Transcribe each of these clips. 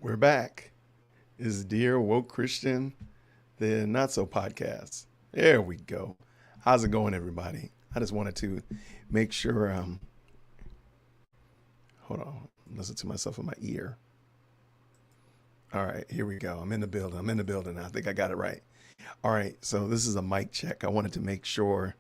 We're back. Is Dear Woke Christian, the Not So podcast. There we go. How's it going, everybody? I just wanted to make sure, hold on, listen to myself in my ear. All right, here we go. I'm in the building. I think I got it right. All right, so this is a mic check. I wanted to make sure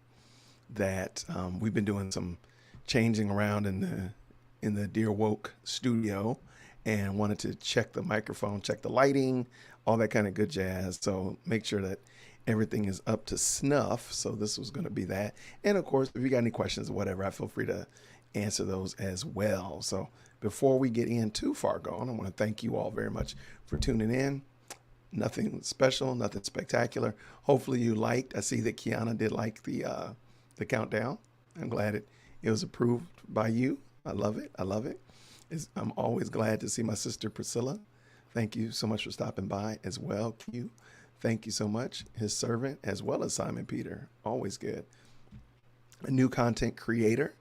that we've been doing some changing around in the Dear Woke studio, and wanted to check the microphone, check the lighting, all that kind of good jazz. So make sure that everything is up to snuff. So this was going to be that. And of course, if you got any questions or whatever, I feel free to answer those as well. So before we get in too far gone, I want to thank you all very much for tuning in. Nothing special, nothing spectacular. Hopefully you liked. I see that Kiana did like the countdown. I'm glad it was approved by you. I love it. I love it. I'm always glad to see my sister Priscilla. Thank you so much for stopping by as well. Q, thank you so much. His servant, as well as Simon Peter. Always good. A new content creator.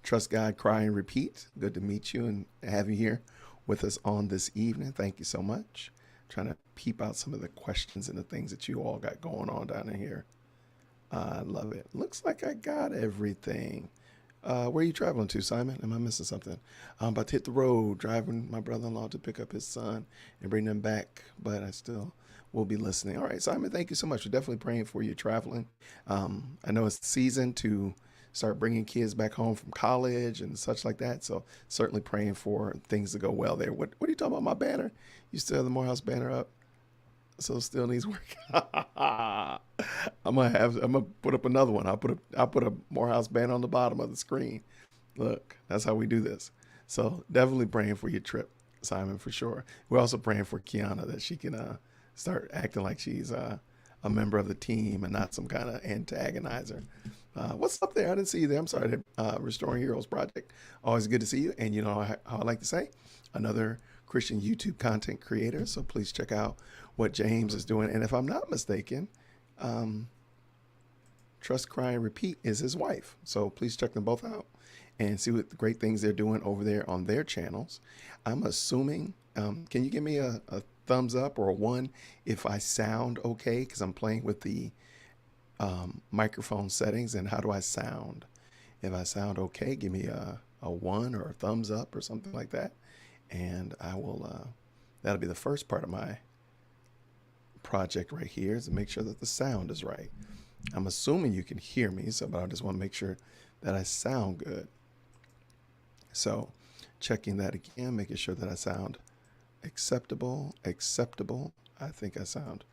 Trust God, cry, and repeat. Good to meet you and have you here with us on this evening. Thank you so much. Trying to peep out some of the questions and the things that you all got going on down in here. I love it. Looks like I got everything. Where are you traveling to, Simon? Am I missing something? I'm about to hit the road, driving my brother-in-law to pick up his son and bring them back, but I still will be listening. All right, Simon, thank you so much. We're definitely praying for you traveling. I know it's the season to start bringing kids back home from college and such like that, so certainly praying for things to go well there. What are you talking about, my banner? You still have the Morehouse banner up? So still needs work. I'm gonna put up another one. I'll put a Morehouse banner on the bottom of the screen. Look, that's how we do this. So definitely praying for your trip, Simon, for sure. We're also praying for Kiana that she can start acting like she's a member of the team and not some kind of antagonizer. What's up there? I didn't see you there. I'm sorry. Restoring Heroes Project. Always good to see you. And you know how I like to say, another Christian YouTube content creator. So please check out what James is doing. And if I'm not mistaken, Trust, Cry, and Repeat is his wife. So please check them both out and see what the great things they're doing over there on their channels. I'm assuming, can you give me a thumbs up or a one if I sound okay? Because I'm playing with the microphone settings, and how do I sound? If I sound okay, give me a one or a thumbs up or something like that. And I will, that'll be the first part of my project right here, is to make sure that the sound is right. I'm assuming you can hear me, so but I just want to make sure that I sound good. So checking that again, making sure that I sound acceptable. I think I sound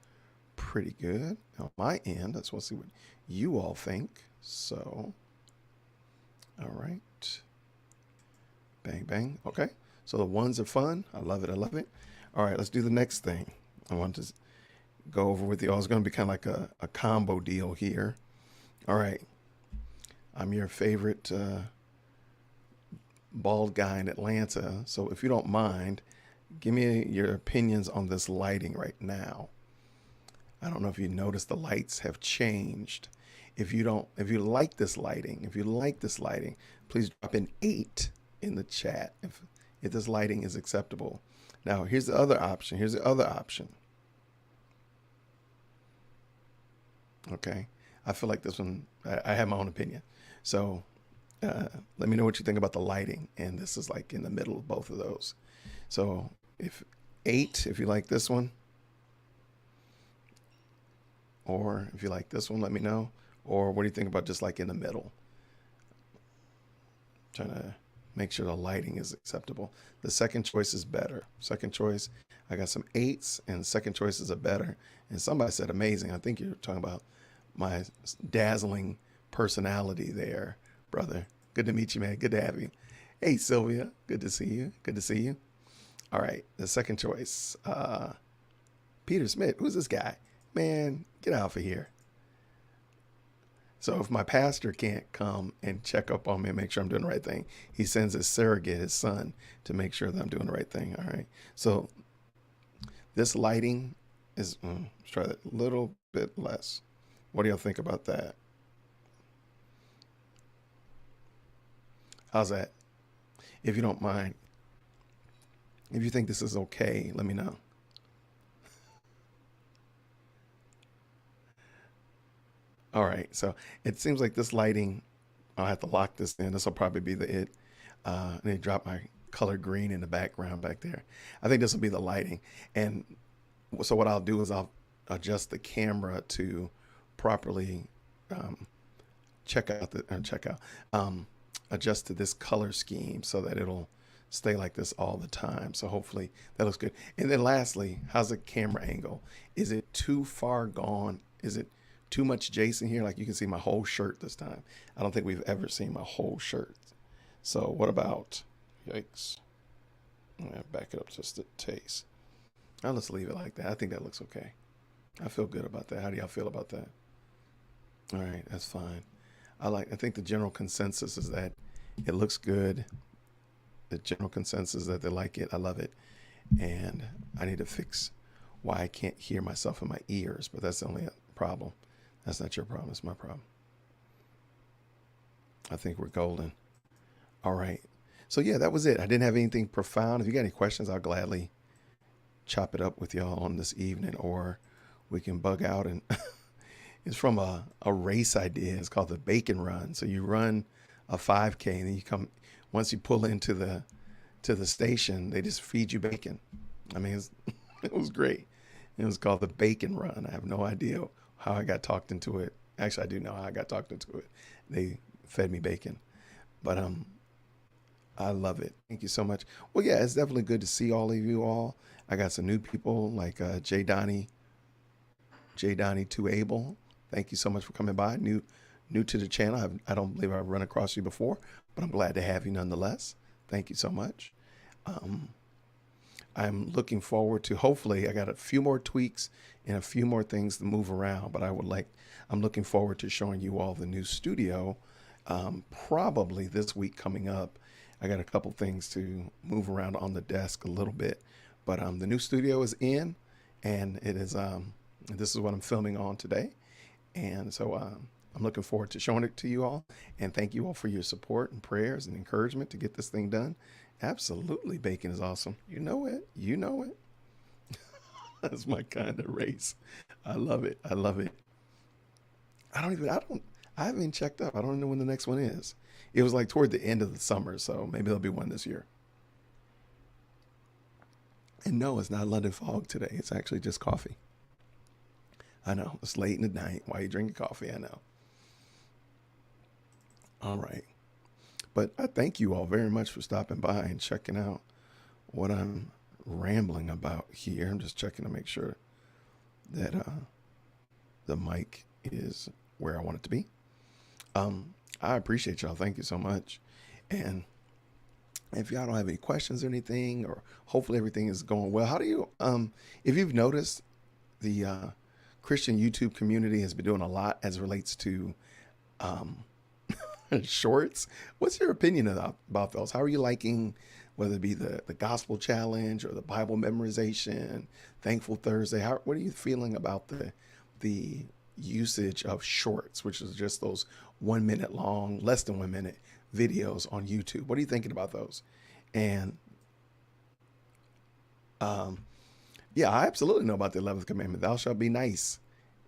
pretty good on my end. Let's see what you all think. So, all right. Bang, bang. Okay. So the ones are fun. I love it. I love it. All right, let's do the next thing. I want to go over with you all. It's going to be kind of like a combo deal here. All right. I'm your favorite bald guy in Atlanta. So if you don't mind, give me your opinions on this lighting right now. I don't know if you noticed the lights have changed. If you like this lighting, please drop an 8 in the chat if this lighting is acceptable. Now, here's the other option. Okay. I feel like this one, I have my own opinion. So let me know what you think about the lighting. And this is like in the middle of both of those. So if 8, if you like this one, or if you like this one, let me know. Or what do you think about just like in the middle? Trying to make sure the lighting is acceptable. The second choice is better. Second choice, I got some 8s, and second choices are better. And somebody said amazing. I think you're talking about my dazzling personality there, brother. Good to meet you, man. Good to have you. Hey, Sylvia. Good to see you. Good to see you. All right. The second choice, Peter Smith. Who's this guy? Man, get out of here. So if my pastor can't come and check up on me and make sure I'm doing the right thing, he sends his surrogate, his son, to make sure that I'm doing the right thing. All right. So this lighting is, let's try that a little bit less. What do y'all think about that? How's that? If you don't mind, If you think this is okay, let me know. All right, so it seems like this lighting, I'll have to lock this in. This will probably be the it. And they drop my color green in the background back there. I think this will be the lighting. And so what I'll do is I'll adjust the camera to properly um, check out, um, adjust to this color scheme so that it'll stay like this all the time. So hopefully that looks good. And then lastly, how's the camera angle? Is it too far gone? Is it too much Jason here? Like you can see my whole shirt this time. I don't think we've ever seen my whole shirt. So what about, yikes. I'm gonna back it up just a taste. Now let's leave it like that. I think that looks okay. I feel good about that. How do y'all feel about that? All right, that's fine. I think the general consensus is that it looks good. The general consensus is that they like it. I love it. And I need to fix why I can't hear myself in my ears, but that's the only problem. That's not your problem. It's my problem. I think we're golden. All right. So yeah, that was it. I didn't have anything profound. If you got any questions, I'll gladly chop it up with y'all on this evening, or we can bug out. And it's from a race idea. It's called the Bacon Run. So you run a 5K and then you come, once you pull into the station, they just feed you bacon. I mean, it was great. It was called the Bacon Run. I have no idea how I got talked into it. Actually, I do know how I got talked into it. They fed me bacon, but I love it. Thank you so much. Well, yeah, it's definitely good to see all of you all. I got some new people like J Donnie Too Able. Thank you so much for coming by. New to the channel. I don't believe I've run across you before, but I'm glad to have you nonetheless. Thank you so much. Um, I'm looking forward to, hopefully I got a few more tweaks and a few more things to move around, but I'm looking forward to showing you all the new studio, probably this week coming up. I got a couple things to move around on the desk a little bit, but the new studio is in, and it is this is what I'm filming on today. And so I'm looking forward to showing it to you all, and thank you all for your support and prayers and encouragement to get this thing done. Absolutely, bacon is awesome. You know it. You know it. That's my kind of race. I love it. I love it. I haven't even checked up. I don't know when the next one is. It was like toward the end of the summer, so maybe there'll be one this year. And no, it's not London fog today. It's actually just coffee. I know, it's late in the night. Why are you drinking coffee? I know. All right. But I thank you all very much for stopping by and checking out what I'm rambling about here. I'm just checking to make sure that the mic is where I want it to be. I appreciate y'all. Thank you so much. And if y'all don't have any questions or anything, or hopefully everything is going well, how do you, if you've noticed, the Christian YouTube community has been doing a lot as it relates to um, shorts. What's your opinion about those? How are you liking, whether it be the gospel challenge or the Bible memorization, Thankful Thursday? What are you feeling about the usage of shorts, which is just those 1 minute long, less than 1 minute videos on YouTube? What are you thinking about those? And um, yeah, I absolutely know about the 11th commandment. Thou shalt be nice,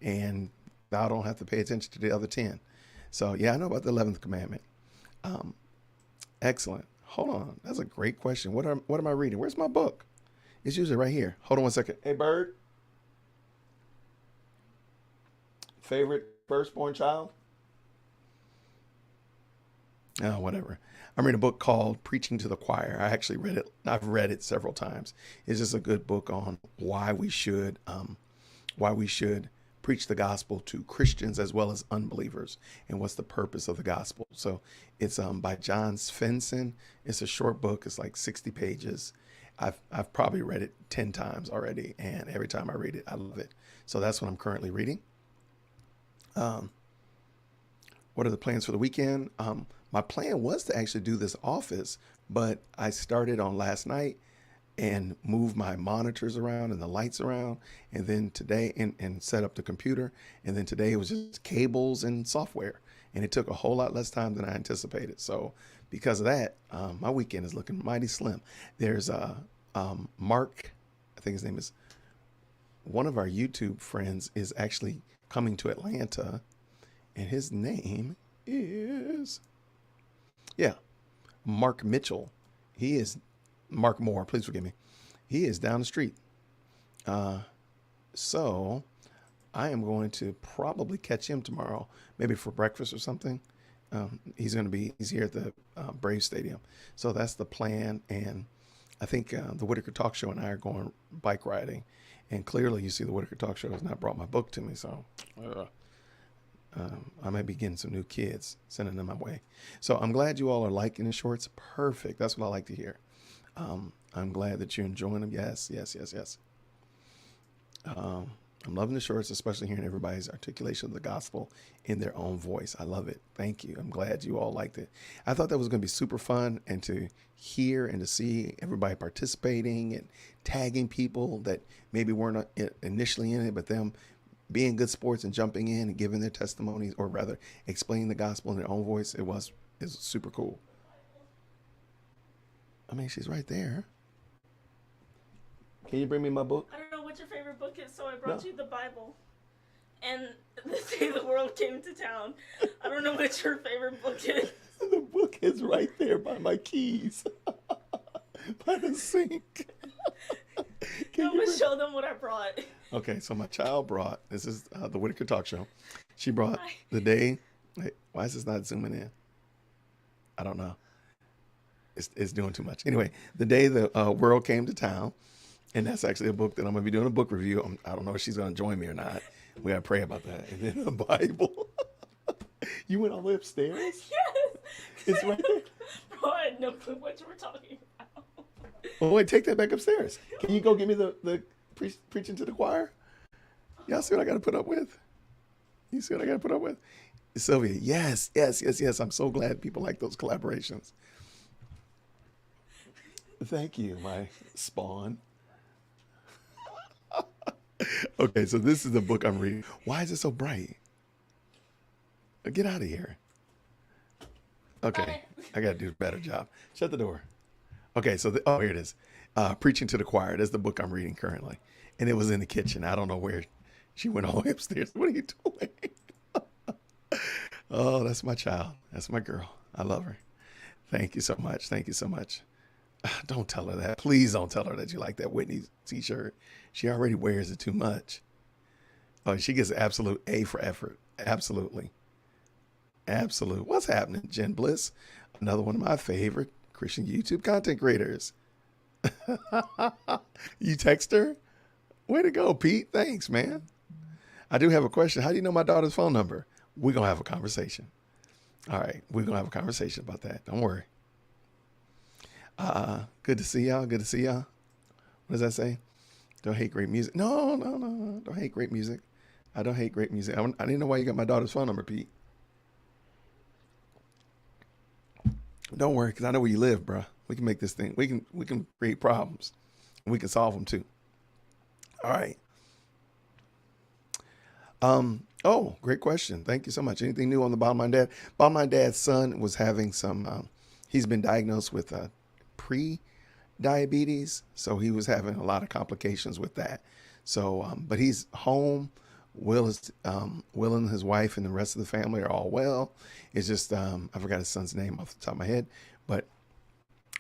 and thou don't have to pay attention to the other 10. So yeah, I know about the 11th commandment. Um, Excellent. Hold on. That's a great question. What am I reading? Where's my book? It's usually right here. Hold on one second. Hey, Bird. Favorite firstborn child? Oh, whatever. I'm reading a book called Preaching to the Choir. I actually read it. I've read it several times. It's just a good book on why we should preach the gospel to Christians as well as unbelievers, and what's the purpose of the gospel. So it's by John Svensson. It's a short book. It's like 60 pages. I've probably read it 10 times already, and every time I read it, I love it. So that's what I'm currently reading. Um, what are the plans for the weekend? My plan was to actually do this office, but I started on last night and move my monitors around and the lights around, and then today and set up the computer. And then today it was just cables and software, and it took a whole lot less time than I anticipated. So because of that, my weekend is looking mighty slim. There's Mark, I think his name is, one of our YouTube friends is actually coming to Atlanta, and his name is, yeah, Mark Mitchell. He is Mark Moore. Please forgive me. He is down the street. Uh, so I am going to probably catch him tomorrow, maybe for breakfast or something. He's here at the Brave Stadium. So that's the plan. And I think the Whitaker Talk Show and I are going bike riding. And clearly, you see, the Whitaker Talk Show has not brought my book to me. So I might be getting some new kids, sending them my way. So I'm glad you all are liking the shorts. Perfect. That's what I like to hear. I'm glad that you're enjoying them. Yes, yes, yes, yes. I'm loving the shorts, especially hearing everybody's articulation of the gospel in their own voice. I love it. Thank you. I'm glad you all liked it. I thought that was going to be super fun, and to hear and to see everybody participating and tagging people that maybe weren't initially in it, but them being good sports and jumping in and giving their testimonies, or rather explaining the gospel in their own voice. It's super cool. I mean, she's right there. Can you bring me my book? I don't know what your favorite book is, so I brought No. you the Bible. And the day the world came to town. I don't know what your favorite book is. The book is right there by my keys, by the sink. I'm going to show them what I brought. Okay, so my child brought, this is the Whitaker Talk Show. She brought the day, wait, why is this not zooming in? I don't know. It's doing too much. Anyway, the day the world came to town, and that's actually a book that I'm going to be doing a book review. I don't know if she's going to join me or not. We got to pray about that. And then the Bible. You went all the way upstairs? Yes. It's right there. Bro, I had no clue what you were talking about. Well, wait, take that back upstairs. Can you go give me the preaching to the choir? Y'all see what I got to put up with? You see what I got to put up with? Sylvia, yes, yes, yes, yes. I'm so glad people like those collaborations. Thank you, my spawn. Okay, so this is the book I'm reading. Why is it so bright? Get out of here. Okay, I got to do a better job. Shut the door. Okay, so oh, here it is. Preaching to the Choir. That's the book I'm reading currently. And it was in the kitchen. I don't know where she went all the way upstairs. What are you doing? Oh, that's my child. That's my girl. I love her. Thank you so much. Thank you so much. Don't tell her that. Please don't tell her that you like that Whitney t-shirt. She already wears it too much. Oh, she gets absolute A for effort. Absolutely. Absolute. What's happening, Jen Bliss? Another one of my favorite Christian YouTube content creators. You text her? Way to go, Pete. Thanks, man. I do have a question. How do you know my daughter's phone number? We're going to have a conversation. All right. We're going to have a conversation about that. Don't worry. Good to see y'all. Good to see y'all. What does that say? Don't hate great music. No. Don't hate great music. I don't hate great music. I didn't know why you got my daughter's phone number, Pete. Don't worry, because I know where you live, bro. We can make this thing. We can create problems, and we can solve them too. All right. Oh, great question. Thank you so much. Anything new on the Bottom Line Dad? Bottom Line Dad's son was having some. He's been diagnosed with pre-diabetes, so he was having a lot of complications with that. So, but he's home. Will and his wife and the rest of the family are all well. It's just I forgot his son's name off the top of my head, but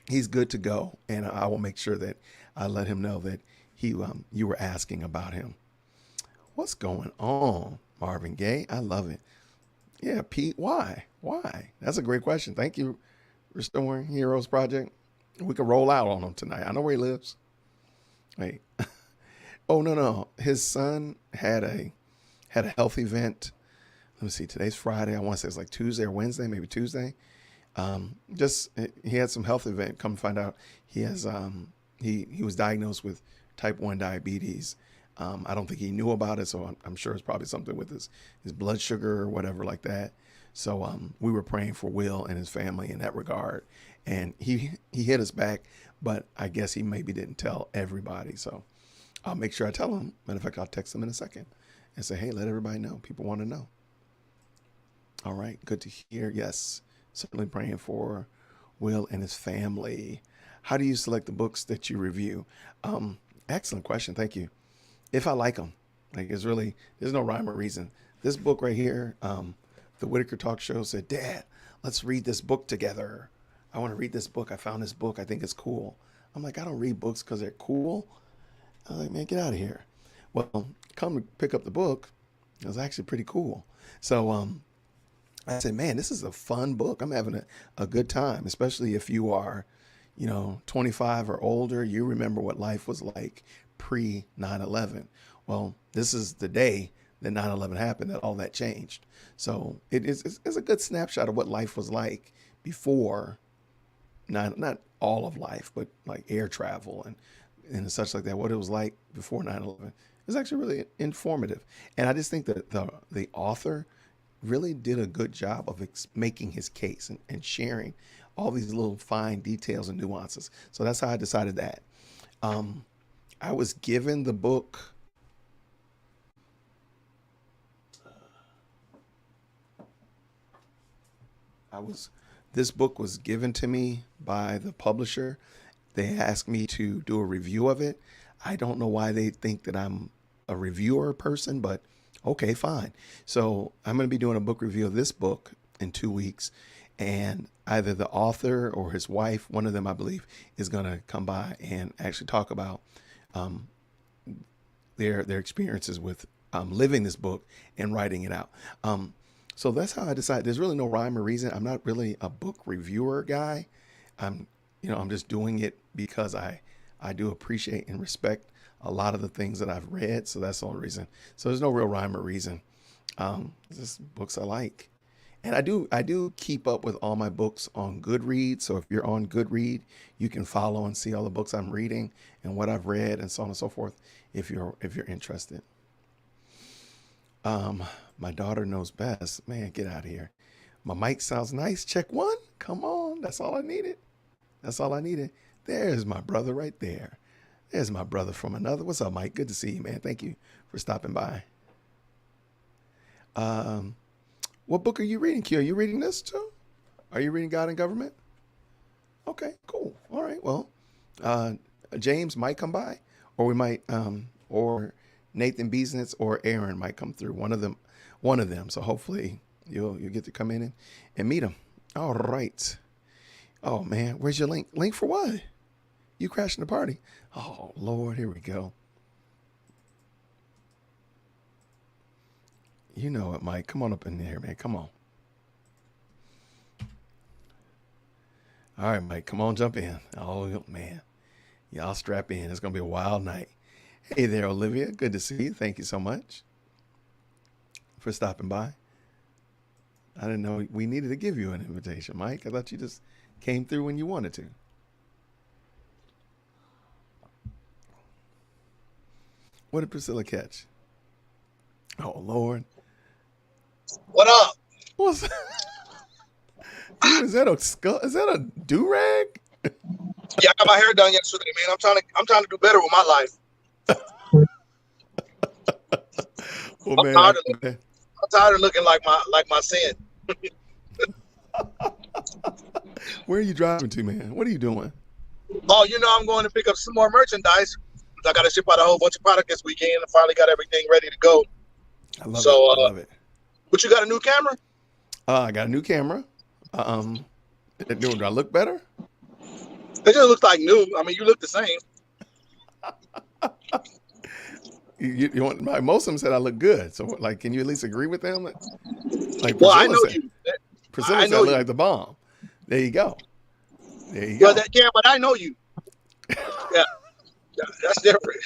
he's good to go, and I will make sure that I let him know that you were asking about him. What's going on, Marvin Gaye? I love it. Yeah, Pete, why? Why? That's a great question. Thank you, Restoring Heroes Project. We can roll out on him tonight. I know where he lives. Wait. Oh, no. His son had a health event. Let me see. Today's Friday. I want to say it's like Tuesday or Wednesday, maybe Tuesday. He had some health event. Come find out he has he was diagnosed with type 1 diabetes. I don't think he knew about it, so I'm sure it's probably something with his blood sugar or whatever like that. So we were praying for Will and his family in that regard, and he hit us back, but I guess he maybe didn't tell everybody. So I'll make sure I tell him. Matter of fact, I'll text him in a second and say, hey, let everybody know. People want to know. All right, good to hear. Yes, certainly praying for Will and his family. How do you select the books that you review? Excellent question. Thank you. If I like them, like it's really, there's no rhyme or reason. This book right here, the Whitaker Talk Show said, Dad, let's read this book together. I want to read this book. I found this book. I think it's cool. I'm like, I don't read books because they're cool. I'm like, man, get out of here. Well, come to pick up the book. It was actually pretty cool. So I said, man, this is a fun book. I'm having a good time, especially if you are, 25 or older. You remember what life was like pre 9/11. Well, this is the day that 9/11 happened, that all that changed. So it's a good snapshot of what life was like before not all of life, but like air travel and such like that, what it was like before 9/11. It's actually really informative. And I just think that the author really did a good job of making his case and sharing all these little fine details and nuances. So that's how I decided that. I was given the book. This book was given to me by the publisher. They asked me to do a review of it. I don't know why they think that I'm a reviewer person, but okay, fine. So I'm going to be doing a book review of this book in 2 weeks. And either the author or his wife, one of them, I believe, is going to come by and actually talk about their experiences with living this book and writing it out. So that's how I decided. There's really no rhyme or reason. I'm not really a book reviewer guy. I'm just doing it because I do appreciate and respect a lot of the things that I've read. So that's the only reason. So there's no real rhyme or reason. Just books I like. And I do keep up with all my books on Goodreads. So if you're on Goodread, you can follow and see all the books I'm reading and what I've read and so on and so forth if you're interested. My daughter knows best. Man, get out of here. My mic sounds nice. Check one. Come on. That's all I needed. That's all I needed. There's my brother right there. There's my brother from another. What's up, Mike? Good to see you, man. Thank you for stopping by. What book are you reading, Q? Are you reading this too? Are you reading God and Government? Okay, cool. All right. Well, James might come by, or we might, or Nathan Beesnitz or Aaron might come through. One of them. So hopefully you'll get to come in and meet them. All right. Oh man, where's your link? Link for what? You crashing the party? Oh Lord, here we go. You know it, Mike. Come on up in here, man. Come on. All right, Mike. Come on, jump in. Oh man, y'all strap in. It's gonna be a wild night. Hey there, Olivia. Good to see you. Thank you so much for stopping by. I didn't know we needed to give you an invitation, Mike. I thought you just came through when you wanted to. What did Priscilla catch? Oh, Lord. What up? What's Dude, is that a skull? Is that a do-rag? Yeah, I got my hair done yesterday, man. I'm trying to do better with my life. Well, I'm tired of looking like my sin. Where are you driving to, man? What are you doing? Oh, I'm going to pick up some more merchandise. I got to ship out a whole bunch of product this weekend. I finally got everything ready to go. I love it. But you got a new camera? I got a new camera. Do I look better? It just looks like new. I mean, you look the same. You want, most of them said I look good. So, like, can you at least agree with them? Like, well, I know you. Priscilla said I look like the bomb. There you go. Well, but I know you. Yeah, that's different.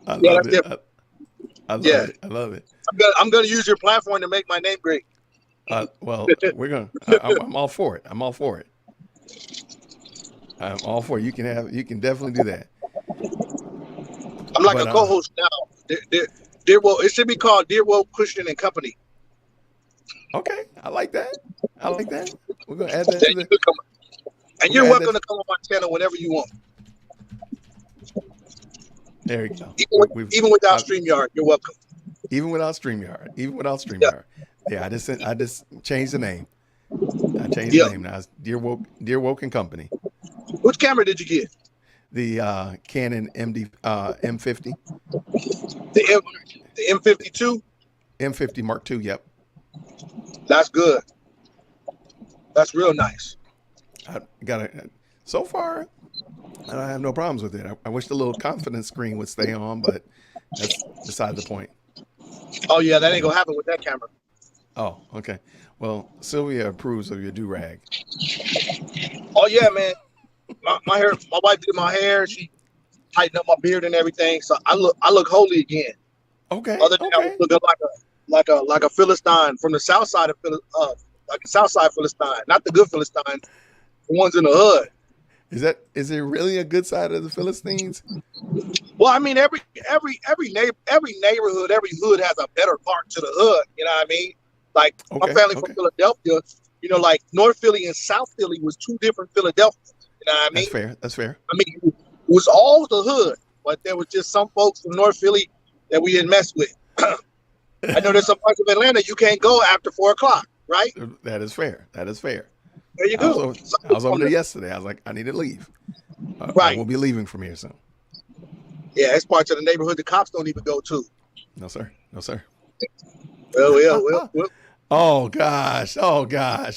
I love it. I love it. I'm gonna use your platform to make my name great. Well, we're gonna. I'm all for it. I'm all for it. You can definitely do that. I'm like a co-host now. It should be called Dear Will Christian and Company. Okay, I like that. We're gonna add that to the. And you're welcome to come on my channel whenever you want. There you go. Even without StreamYard, you're welcome. Even without StreamYard. Yeah. Yeah, I just changed the name. I changed Yeah. the name now. It's Dear Woke and Company. Which camera did you get? The Canon M50, The M52. M50 Mark II. Yep. That's good. That's real nice. I got so far, I have no problems with it. I wish the little confidence screen would stay on, but that's beside the point. Oh yeah, that ain't gonna happen with that camera. Oh, okay. Well, Sylvia approves of your do-rag. Oh yeah, man. My hair. My wife did my hair. She tightened up my beard and everything. So I look holy again. Okay. Other than I was looking like a Philistine from the south side of like a south side Philistine, not the good Philistines, the ones in the hood. Is it really a good side of the Philistines? Well, I mean, every neighborhood, every hood has a better part to the hood. You know what I mean? Like my family from Philadelphia, you know, like North Philly and South Philly was two different Philadelphias. You know what I mean? That's fair. I mean, it was all the hood, but there was just some folks from North Philly that we didn't mess with. I know there's some parts of Atlanta you can't go after 4:00, right? That is fair. There you go. I was over there yesterday. I was like, I need to leave. Right. I will be leaving from here soon. Yeah, it's parts of the neighborhood the cops don't even go to. No, sir. Well. Oh gosh.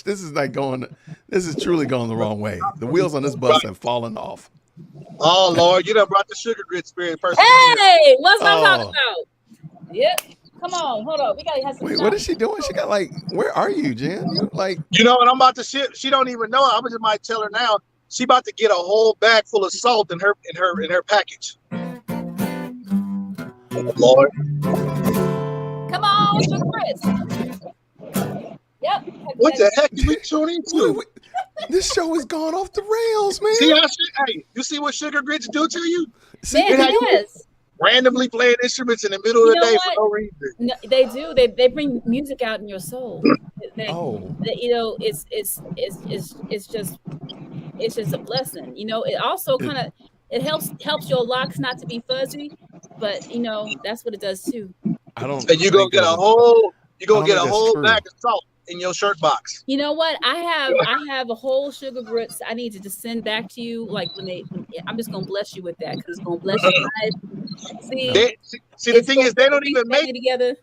This is truly going the wrong way. The wheels on this bus have fallen off. Oh Lord, you done brought the sugar grit spirit person. Hey, what's I'm talking about? Yep. Come on, hold on. We gotta have some. Wait, what is she doing? She got where are you, Jen? You know what I'm about to ship? She don't even know. I just might tell her now. She about to get a whole bag full of salt in her package. Oh, Lord. Come on, sugar grits. Yep. What the heck did we tune into? This show has gone off the rails, man. See you see what sugar grits do to you? Man, yes. Randomly playing instruments in the middle of the day for no reason. No, they do. They bring music out in your soul. It's just a blessing. You know, it also it helps your locks not to be fuzzy, but you know that's what it does too. And you're gonna get a whole bag of salt in your shirt box. You know what? I have a whole sugar grits. I need to just send back to you. Like I'm just gonna bless you with that because it's gonna bless your life. See, the thing is, they don't even make together.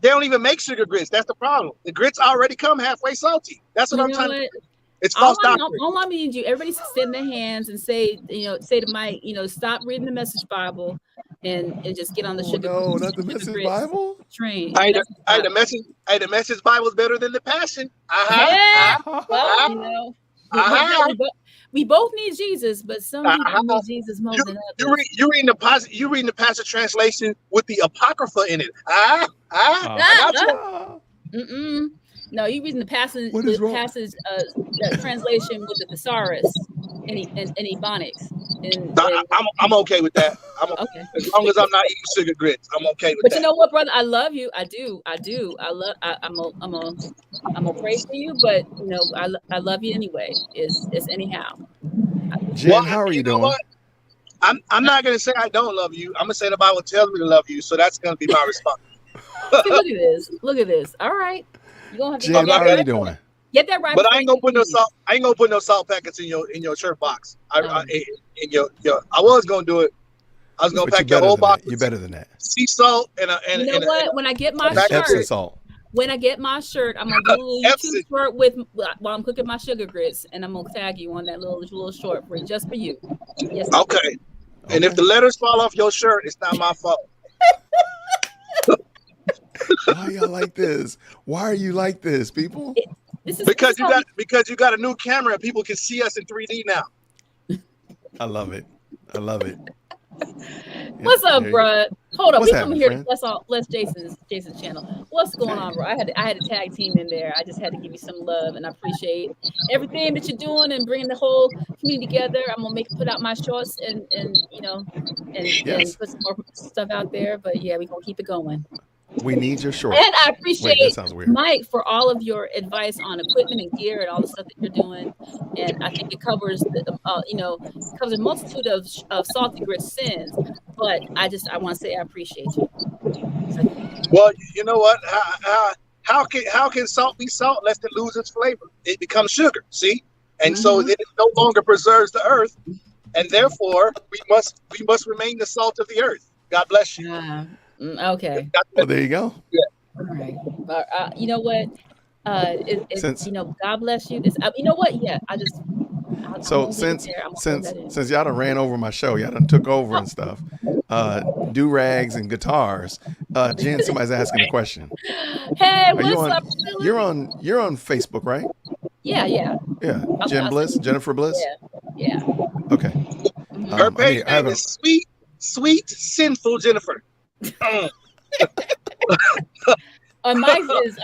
They don't even make sugar grits. That's the problem. The grits already come halfway salty. That's what I'm trying to do. It's false doctrine. All I need you, everybody sit in their hands and say to Mike, stop reading the Message Bible and just get on the sugar. No, not the Message Bible train. The Message Bible's better than the Passion. Well, we both need Jesus, but some people need Jesus more than others. You reading the Passion translation with the Apocrypha in it. No, you reading the passage translation with the thesaurus and Ebonics. I'm okay with that. Okay. As long as I'm not eating sugar grits, I'm okay with that. But you know what, brother? I love you. I do. I'm gonna pray for you, but I love you anyway. It's anyhow. Jen, how are you doing? What? I'm not gonna say I don't love you. I'm gonna say the Bible tells me to love you, so that's gonna be my response. See, look at this. All right. You're gonna have to Jen, how are you doing? Get that right. But I ain't gonna put no salt. I ain't gonna put no salt packets in your shirt box. I was gonna do it. I was gonna pack your whole box. You're better than that. Sea salt and when I get my Epsom salt. When I get my shirt, I'm gonna do a little YouTube short while I'm cooking my sugar grits, and I'm gonna tag you on that little short for just for you. Yes. Okay. And if the letters fall off your shirt, it's not my fault. Why y'all like this? Why are you like this, people? Because you got a new camera and people can see us in 3D now. I love it. What's up, bro? Hold up, we come here friend? to bless Jason's channel. What's going on, bro? I had a tag team in there. I just had to give you some love, and I appreciate everything that you're doing and bringing the whole community together. I'm gonna put out my shorts and put some more stuff out there. But yeah, we're gonna keep it going. We need your shorts. And I appreciate Mike for all of your advice on equipment and gear and all the stuff that you're doing. And I think it covers covers a multitude of salty grit sins. But I want to say I appreciate you. Well, you know what? How can salt be salt lest it lose its flavor? it becomes sugar. See, and so it no longer preserves the earth, and therefore we must remain the salt of the earth. God bless you. Okay. Well, there you go. Yeah. All right. But you know what? Since You know, God bless you. You know what? Yeah, I so won't leave it there. I'm gonna throw that in. since y'all done ran over my show, y'all done took over and stuff. Do rags and guitars. Jen, somebody's asking a question. Hey, Are you what's on? up? You're on Facebook, right? Yeah. Jen Bliss, Jennifer Bliss. Yeah. Okay. Her page name is Sweet Sinful Jennifer. Mike is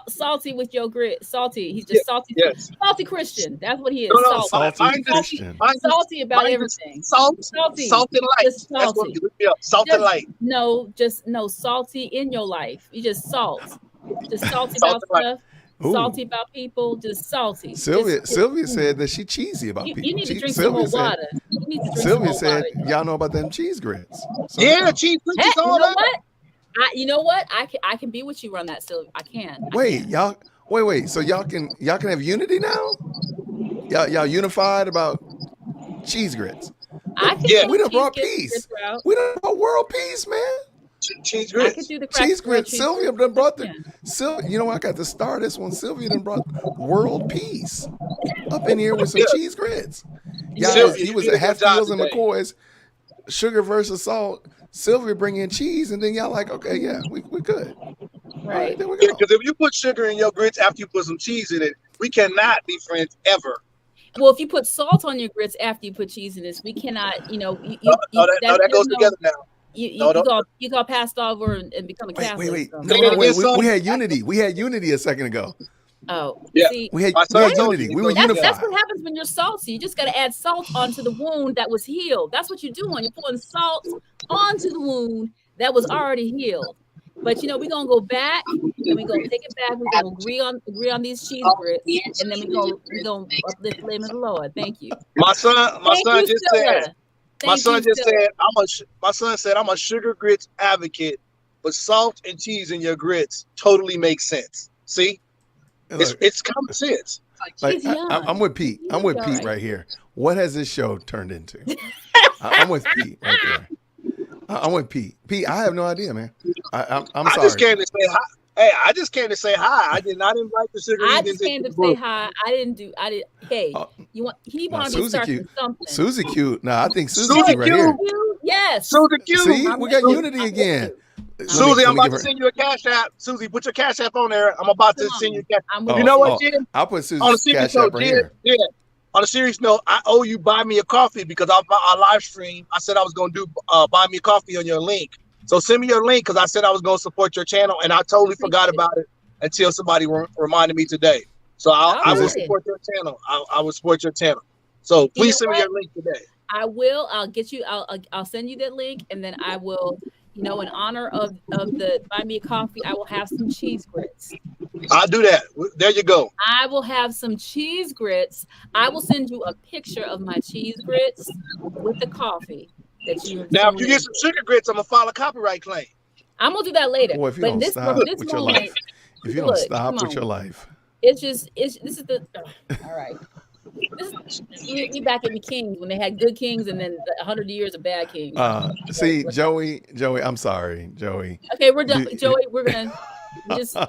salty with your grit. Salty. He's just salty. Yes. Salty Christian. That's what he is. No, salty Christian. Salty about everything. Salty and light. Just salty. That's what you look me up. Salt and light. No, salty in your life. You just salt. Just salty Salt about and stuff. Ooh. Salty about people. Just salty. Sylvia said that she cheesy about people. You need to drink some more water. Sylvia said, y'all know about them cheese grits. So yeah, cheese grits is all that. You know what? I can be with you on that, Sylvia. I can. Wait. So y'all can have unity now? Y'all unified about cheese grits? We done brought peace. We done brought world peace, man. Cheese grits. I could do the cheese grits. Sylvia done brought you know, I got to star this one. Sylvia done brought world peace up in here with some cheese grits. He was at Hatfields and McCoy's, sugar versus salt. Sylvia bring in cheese, and then y'all like, okay, yeah, we good. Right. There we go. Because if you put sugar in your grits after you put some cheese in it, we cannot be friends ever. Well, if you put salt on your grits after you put cheese in this, we cannot, you know. That goes together now. You got passed over and become a Catholic. Wait. No, we had unity. We had unity a second ago. Oh, yeah. See, we had unity. We were unified. That's what happens when you're salty. You just got to add salt onto the wound that was healed. That's what you're doing. You're pouring salt onto the wound that was already healed. But you know, we're gonna go back and we're gonna take it back. We're gonna agree on these cheese grits, and then we're gonna uplift the name of the Lord. Thank you. My son just said I'm a sugar grits advocate, but salt and cheese in your grits totally makes sense. See? It's common sense. Like, I'm with Pete. I'm with Pete right here. What has this show turned into? I'm with Pete right there. I'm with Pete. Pete, I have no idea, man. I'm sorry. I just came to say hi. Hey, I just came to say hi. I did not invite the sugar. I just came to say hi. Hey, he wanted to start something. Susie cute. No, I think Susie cute right here. Yes. Susie cute. See, we got unity again. Susie, I'm about to send you a cash app. Susie, put your cash app on there. I'm about to send you a cash app. You know what, Jen? I'll put Susie's cash app right here. Yeah. On a serious note, I owe you buy me a coffee because our live stream, I said I was going to do buy me a coffee on your link. So send me your link because I said I was going to support your channel, and I totally forgot about it until somebody reminded me today. So I will support your channel. I will support your channel. So please send me your link today. I will. I'll get you. I'll send you that link, and then I will. You know, in honor of the buy me a coffee, I will have some cheese grits. I'll do that. There you go. I will have some cheese grits. I will send you a picture of my cheese grits with the coffee that you. Now, if you get some sugar grits, I'm gonna file a copyright claim. I'm gonna do that later. Boy, if you don't stop with your life, if you don't stop with your life, this is the all right. We back in the Kings when they had good kings and then 100 years of bad kings. See, Joey, I'm sorry, Joey. Okay, we're done. Joey, we're gonna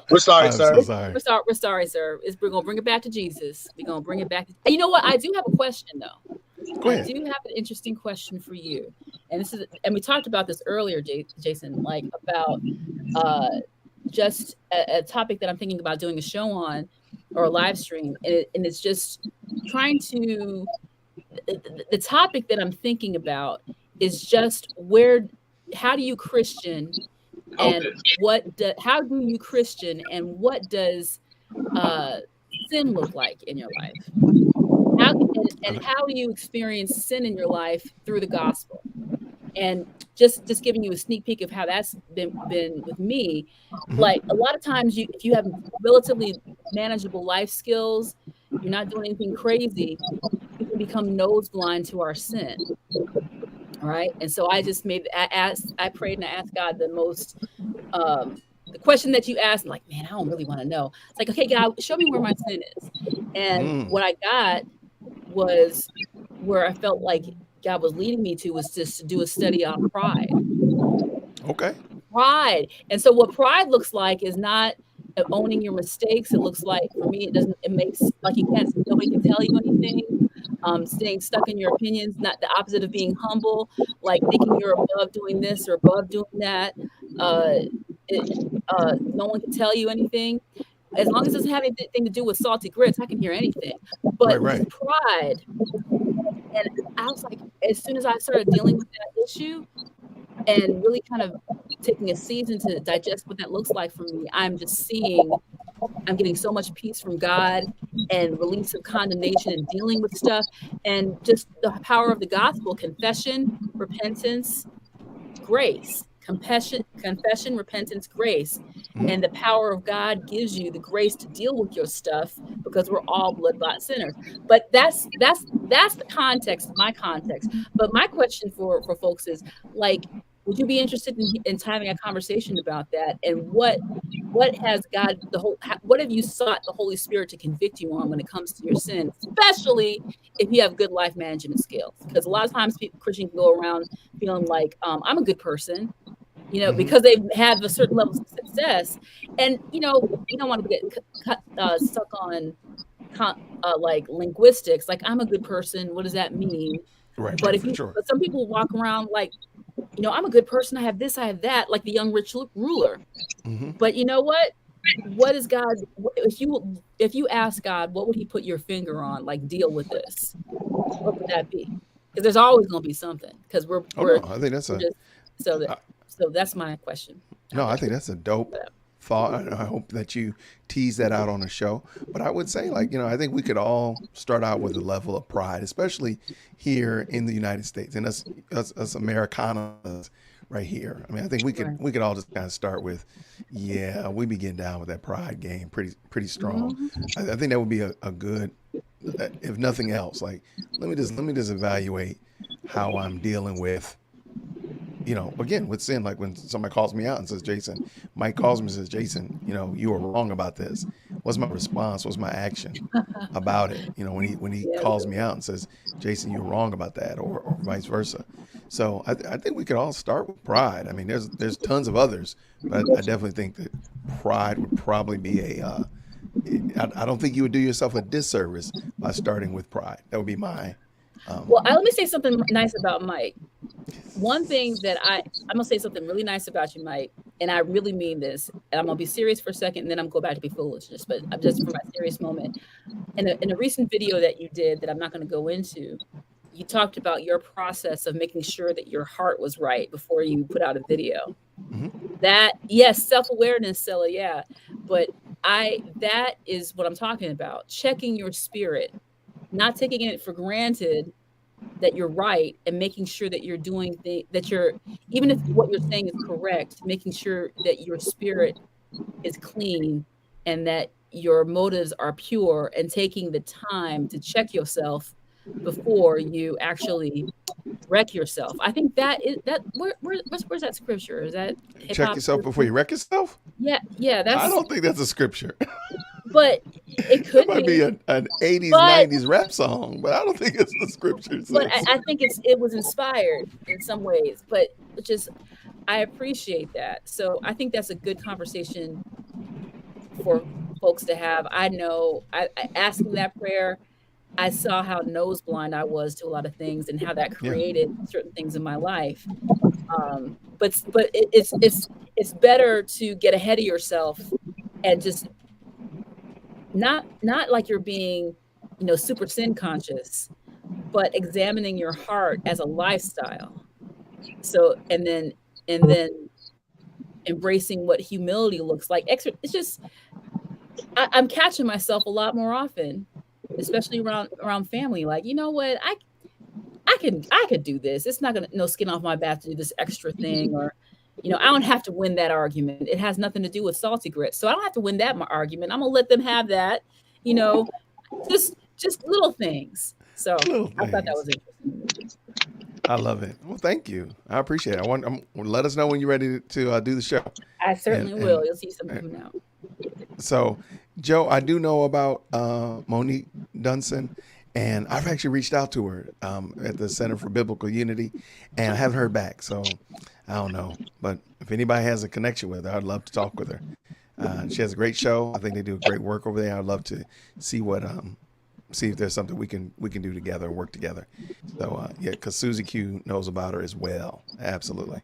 we're sorry, sir. So sorry. We're sorry, sir. We're gonna bring it back to Jesus. We're gonna bring it back. You know what? I do have a question though. Go ahead. I do have an interesting question for you, and we talked about this earlier, Jason, like about just a topic that I'm thinking about doing a show on or a live stream, and it's just trying to. The topic that I'm thinking about is just how do you Christian, and how do you Christian, and what does sin look like in your life? How do you experience sin in your life through the gospel? And just giving you a sneak peek of how that's been with me. Like a lot of times if you have relatively manageable life skills, you're not doing anything crazy, you can become nose blind to our sin. All right. And so I just I prayed and I asked God the most the question that you asked, like, man, I don't really want to know. It's like, okay, God, show me where my sin is. And what I got was where I felt like God was leading me to was just to do a study on pride. Okay. Pride. And so what pride looks like is not owning your mistakes. It looks like, for me, it makes like nobody can tell you anything. Staying stuck in your opinions, not the opposite of being humble, like thinking you're above doing this or above doing that. No one can tell you anything. As long as it doesn't have anything to do with salty grits, I can hear anything. But Right. pride, and I was like, as soon as I started dealing with that issue and really kind of taking a season to digest what that looks like for me, I'm getting so much peace from God and release of condemnation and dealing with stuff, and just the power of the gospel, confession, repentance, grace. Confession, repentance, grace. And the power of God gives you the grace to deal with your stuff, because we're all blood-bought sinners. But that's the context, my context. But my question for folks is, like, would you be interested in having a conversation about that? And what has God, what have you sought the Holy Spirit to convict you on when it comes to your sin, especially if you have good life management skills? Because a lot of times Christians go around feeling like, I'm a good person, because they've had a certain level of success. And, you don't want to get stuck on like linguistics, like, I'm a good person. What does that mean? Right. But Sure. some people walk around like, I'm a good person. I have this, I have that, like the young rich ruler. But you know what? What is God? If you ask God, what would He put your finger on? Like, deal with this. What would that be? Because there's always going to be something. Because I think that's so that's my question. No, I think that's a dope thought. I hope that you tease that out on the show. But I would say, like, I think we could all start out with a level of pride, especially here in the United States and us Americanas right here. I mean, I think we could all just kind of start with, we be getting down with that pride game pretty strong. I think that would be a good, if nothing else, like, let me just evaluate how I'm dealing with, again, with sin. Like, when somebody calls me out and says, Jason, Mike calls me and says, Jason, you were wrong about this. What's my response? What's my action about it? When he calls me out and says, Jason, you're wrong about that, or vice versa. So I think we could all start with pride. I mean, there's tons of others, but I definitely think that pride would probably be I don't think you would do yourself a disservice by starting with pride. That would be my. Well, let me say something nice about Mike. One thing that I'm going to say something really nice about you, Mike, and I really mean this, and I'm going to be serious for a second, and then I'm going to go back to be foolishness, but I'm just for my serious moment. In a recent video that you did that I'm not going to go into, you talked about your process of making sure that your heart was right before you put out a video. That, yes, self-awareness, Stella, yeah, but that is what I'm talking about. Checking your spirit, not taking it for granted that you're right, and making sure that you're doing that you're, even if what you're saying is correct, making sure that your spirit is clean and that your motives are pure, and taking the time to check yourself before you actually wreck yourself. I think where's that scripture? Is that check yourself before you wreck yourself? Yeah, I don't think that's a scripture. But it could might be an 80s, 90s rap song, but I don't think it's the scripture. But I think it was inspired in some ways, but I appreciate that. So I think that's a good conversation for folks to have. I know asking that prayer, I saw how nose blind I was to a lot of things, and how that created certain things in my life. But it's better to get ahead of yourself and just not like you're being, super sin conscious, but examining your heart as a lifestyle. So, and then embracing what humility looks like. It's just, I'm catching myself a lot more often, especially around family. Like, you know what, I could do this. It's not no skin off my back to do this extra thing, or, I don't have to win that argument. It has nothing to do with salty grits. So I don't have to win that argument. I'm going to let them have that, just little things. So I thought that was interesting. I love it. Well, thank you. I appreciate it. Let us know when you're ready to do the show. I certainly will. You'll see something coming out. So, Joe, I do know about Monique Dunson, and I've actually reached out to her at the Center for Biblical Unity, and I haven't heard back. So, I don't know. But if anybody has a connection with her, I'd love to talk with her. She has a great show. I think they do great work over there. I'd love to see see if there's something we can do together and work together. So yeah, because Susie Q knows about her as well. Absolutely.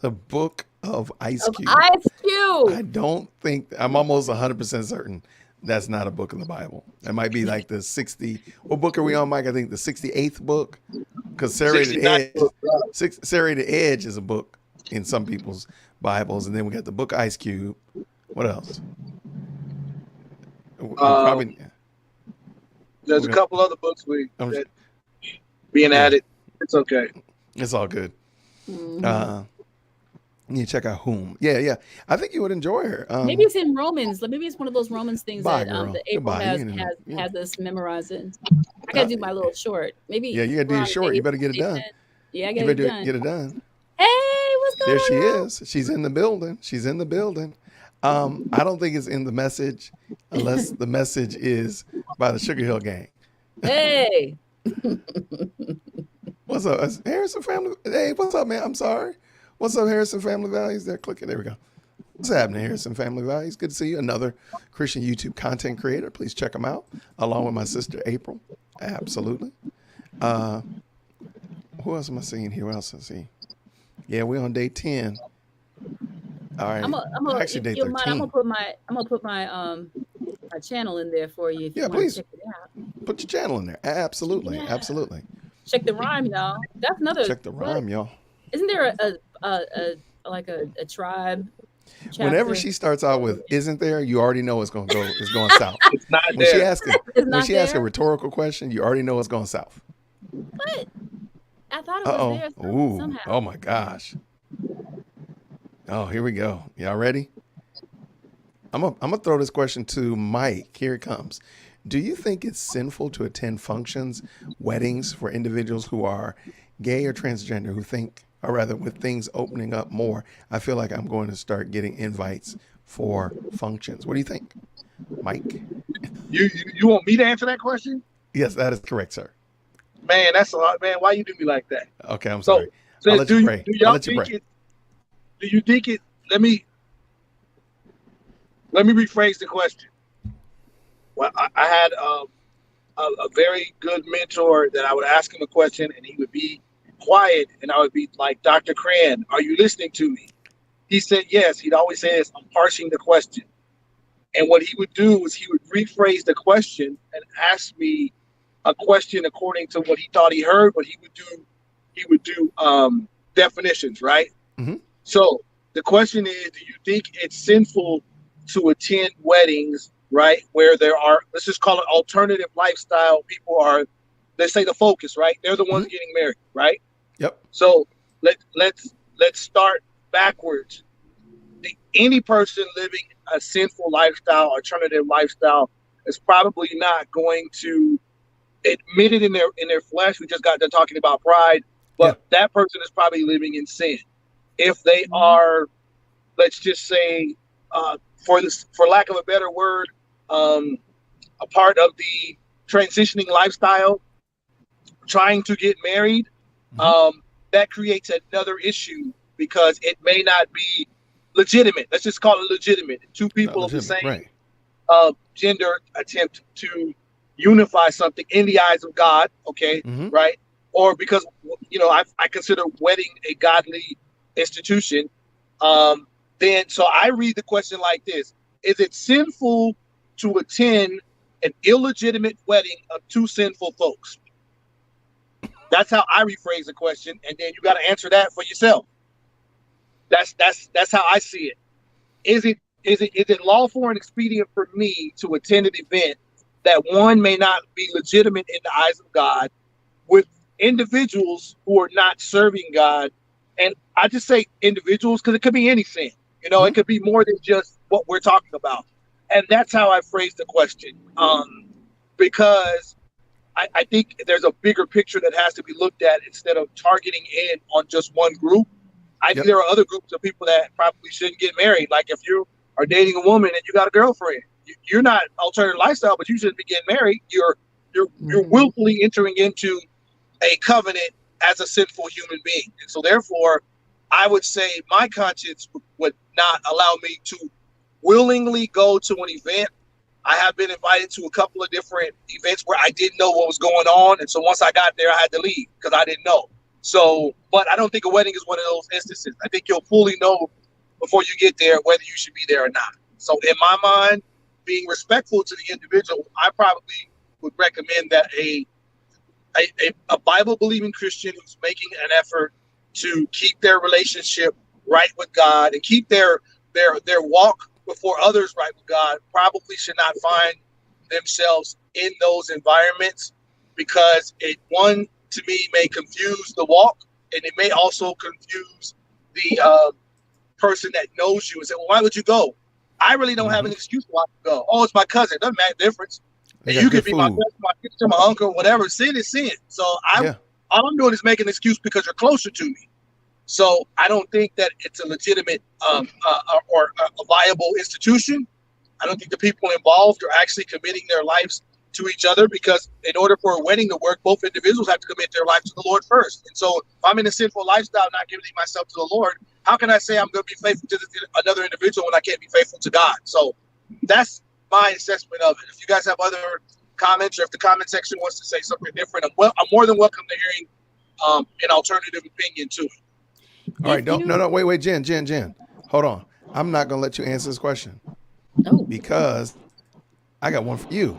The Book of Ice Cube. Ice Cube. I don't think, I'm almost 100% certain that's not a book in the Bible. It might be like the 60. What book are we on, Mike? I think the 68th book. Because Serrated Edge is a book in some people's Bibles, and then we got the Book of Ice Cube. What else? Probably. There's a couple other books that being added. It's okay. It's all good. Mm-hmm. You check out whom. Yeah. I think you would enjoy her. Maybe it's in Romans. Maybe it's one of those Romans things that April has this memorized in. I gotta do my little short. Maybe. Yeah, you gotta do your short. You better get it done. Yeah, I gotta get it done. Hey, what's going on? There she is. She's in the building. I don't think it's in the message unless the message is by the Sugar Hill Gang. Hey. What's up? Harrison Family. Hey, what's up, man? I'm sorry. What's up, Harrison Family Values? They're clicking. There we go. What's happening, Harrison Family Values? Good to see you. Another Christian YouTube content creator. Please check them out, along with my sister, April. Absolutely. Who else am I seeing here? What else am I seeing? Yeah, we're on day 10. All right. Actually, day 13. I'm gonna put my my channel in there for you. If you please check it out. Put your channel in there. Absolutely, absolutely. Check the rhyme, y'all. That's another. Check the rhyme, y'all. Isn't there a tribe? Chapter? Whenever she starts out with "isn't there," you already know it's going south. It's not when there. She asks a rhetorical question, you already know it's going south. What? I thought it was there somehow. Oh my gosh. Oh, here we go. Y'all ready? I'm gonna throw this question to Mike. Here it comes. Do you think it's sinful to attend functions, weddings for individuals who are gay or transgender, who think, or rather with things opening up more, I feel like I'm going to start getting invites for functions? What do you think, Mike? You want me to answer that question? Yes, that is correct, sir. Man, that's a lot, man. Why you do me like that? Okay, I'm sorry. I'll let you pray. Do you think it? Let me rephrase the question. Well, I had a very good mentor that I would ask him a question and he would be quiet and I would be like, Dr. Cran, are you listening to me? He said yes. He'd always say this, I'm parsing the question. And what he would do is he would rephrase the question and ask me a question according to what he thought he heard, but he would do definitions, right? Mm-hmm. So the question is, do you think it's sinful to attend weddings, right, where there are, let's just call it alternative lifestyle, people are, let's say the focus, right? They're the ones getting married, right? Yep. So let's start backwards. Any person living a sinful lifestyle, alternative lifestyle, is probably not going to admit it in their flesh. We just got done talking about pride, but that person is probably living in sin. If they are, let's just say, for lack of a better word, a part of the transitioning lifestyle, trying to get married, that creates another issue because it may not be legitimate. Let's just call it legitimate. Two people of the same gender attempt to unify something in the eyes of God, okay, right? Or because, I consider wedding a godly institution. Then, so I read the question like this: is it sinful to attend an illegitimate wedding of two sinful folks? That's how I rephrase the question, and then you got to answer that for yourself. That's how I see it. Is it lawful and expedient for me to attend an event that one may not be legitimate in the eyes of God with individuals who are not serving God? And I just say individuals because it could be any sin. It could be more than just what we're talking about. And that's how I phrase the question. Because I think there's a bigger picture that has to be looked at instead of targeting in on just one group. I think there are other groups of people that probably shouldn't get married. Like if you are dating a woman and you got a girlfriend, you're not alternative lifestyle, but you shouldn't be getting married. You're willfully entering into a covenant as a sinful human being. And so therefore, I would say my conscience would not allow me to willingly go to an event. I have been invited to a couple of different events where I didn't know what was going on. And so once I got there, I had to leave because I didn't know. So, but I don't think a wedding is one of those instances. I think you'll fully know before you get there whether you should be there or not. So in my mind, being respectful to the individual, I probably would recommend that a Bible-believing Christian who's making an effort to keep their relationship right with God and keep their walk before others right with God probably should not find themselves in those environments, because it, one, to me, may confuse the walk, and it may also confuse the person that knows you and say, well, why would you go? I really don't have an excuse why to go. Oh, it's my cousin. It doesn't make a difference. And you could be my cousin, my sister, my uncle, whatever. Sin is sin. So all I'm doing is making an excuse because you're closer to me. So I don't think that it's a legitimate or a viable institution. I don't think the people involved are actually committing their lives to each other, because in order for a wedding to work, both individuals have to commit their life to the Lord first. And so if I'm in a sinful lifestyle, not committing myself to the Lord, how can I say I'm going to be faithful to another individual when I can't be faithful to God? So that's my assessment of it. If you guys have other comments, or if the comment section wants to say something different, I'm more than welcome to hearing an alternative opinion to it. All right, wait, Jen, hold on. I'm not going to let you answer this question. No. Because I got one for you.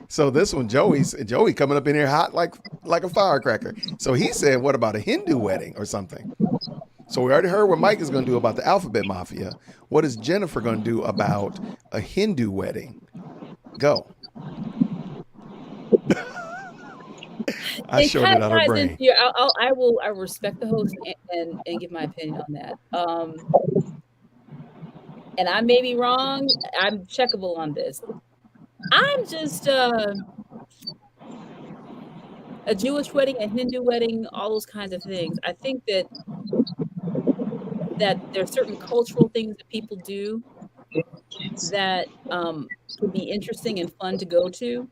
So this one, Joey coming up in here hot like a firecracker. So he said, what about a Hindu wedding or something? So we already heard what Mike is going to do about the alphabet mafia. What is Jennifer going to do about a Hindu wedding? Go. I showed it on her brain. I will respect the host and give my opinion on that. And I may be wrong. I'm checkable on this. I'm just a Jewish wedding, a Hindu wedding, all those kinds of things. I think that there are certain cultural things that people do that can be interesting and fun to go to.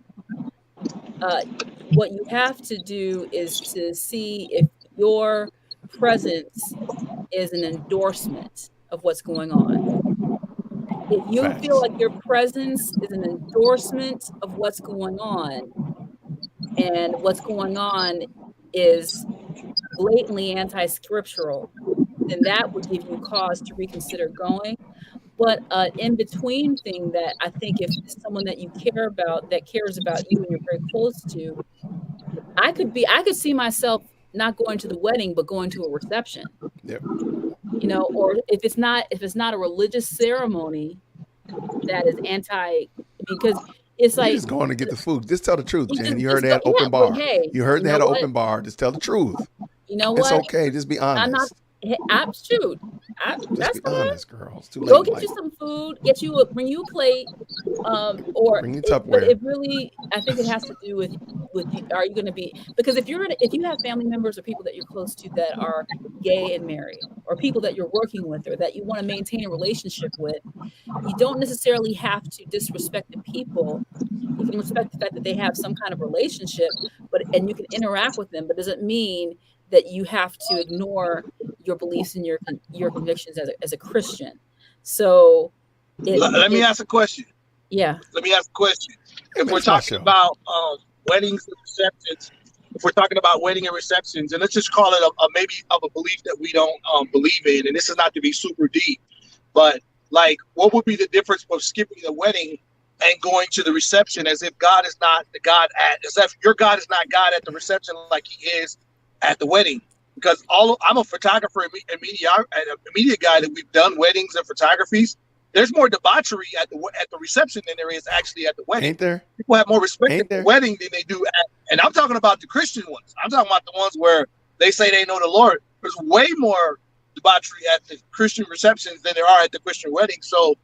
What you have to do is to see if your presence is an endorsement of what's going on. If you feel like your presence is an endorsement of what's going on, and what's going on is blatantly anti-scriptural, then that would give you cause to reconsider going. But in between thing that I think if someone that you care about, that cares about you and you're very close to, I could see myself not going to the wedding, but going to a reception. Yep. You know, or if it's not a religious ceremony that is because it's like, you're just going to get the food. Just tell the truth, Jen. You heard that open bar. Hey, you heard that open bar. Just tell the truth. You know it's what? It's okay. Just be honest. Just be honest, girl. It's too late. Go get you some food. Bring you a plate. Or bring you Tupperware. But it really, I think it has to do with are you going to be, because if you have family members or people that you're close to that are gay and married, or people that you're working with or that you want to maintain a relationship with, you don't necessarily have to disrespect the people. You can respect the fact that they have some kind of relationship, and you can interact with them, but doesn't mean that you have to ignore your beliefs and your convictions as a Christian. So let me ask a question. Yeah. Let me ask a question. If we're talking about weddings and receptions, and let's just call it a maybe of a belief that we don't believe in, and this is not to be super deep, but like, what would be the difference of skipping the wedding and going to the reception as if God is not the God as if your God is not God at the reception like he is at the wedding? Because I'm a photographer and media guy that we've done weddings and photographies. There's more debauchery at the reception than there is actually at the wedding. Ain't there? People have more respect at the wedding than they do and I'm talking about the Christian ones. I'm talking about the ones where they say they know the Lord. There's way more debauchery at the Christian receptions than there are at the Christian wedding. So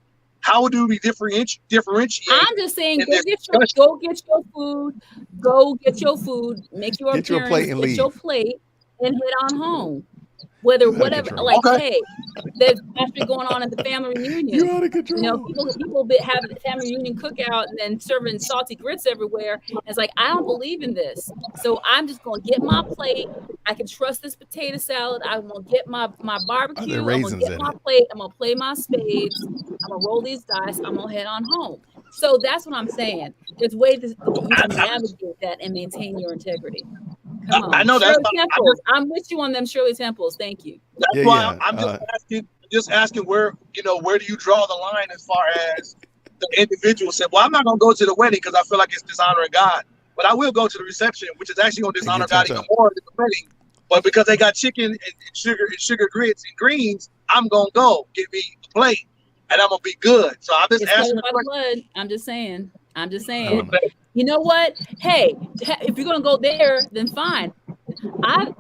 How do we differentiate? I'm just saying, in this discussion? go get your food, go get your food, make your Get your appearance, plate and get your leave. plate, and head on home. Whether You out of whatever, control. like, Okay. hey, there's actually going on at the family reunion. You out of You know, control. people have the family reunion cookout and then serving salty grits everywhere. It's like, I don't believe in this, so I'm just gonna get my plate. I can trust this potato salad. I'm gonna get my Are barbecue. there I'm gonna raisins get in my it? plate. I'm gonna play my spades. I'm gonna roll these dice. I'm gonna head on home. So that's what I'm saying. There's ways that you can navigate that and maintain your integrity. Come on, I know that's Shirley not, Temples. I'm with you on them Shirley Temples. Thank you. that's Yeah, why yeah. I'm just asking where, where do you draw the line as far as the individual said, well, I'm not going to go to the wedding because I feel like it's dishonoring God, but I will go to the reception, which is actually going to They dishonor get God turned even up. more than the wedding. But because they got chicken and sugar grits and greens, I'm going to go get me a plate and I'm going to be good. So I'm just It's asking covered the by the question. blood. I'm just saying. I'm just I saying. don't know. You know what? Hey, if you're gonna go there, then fine. I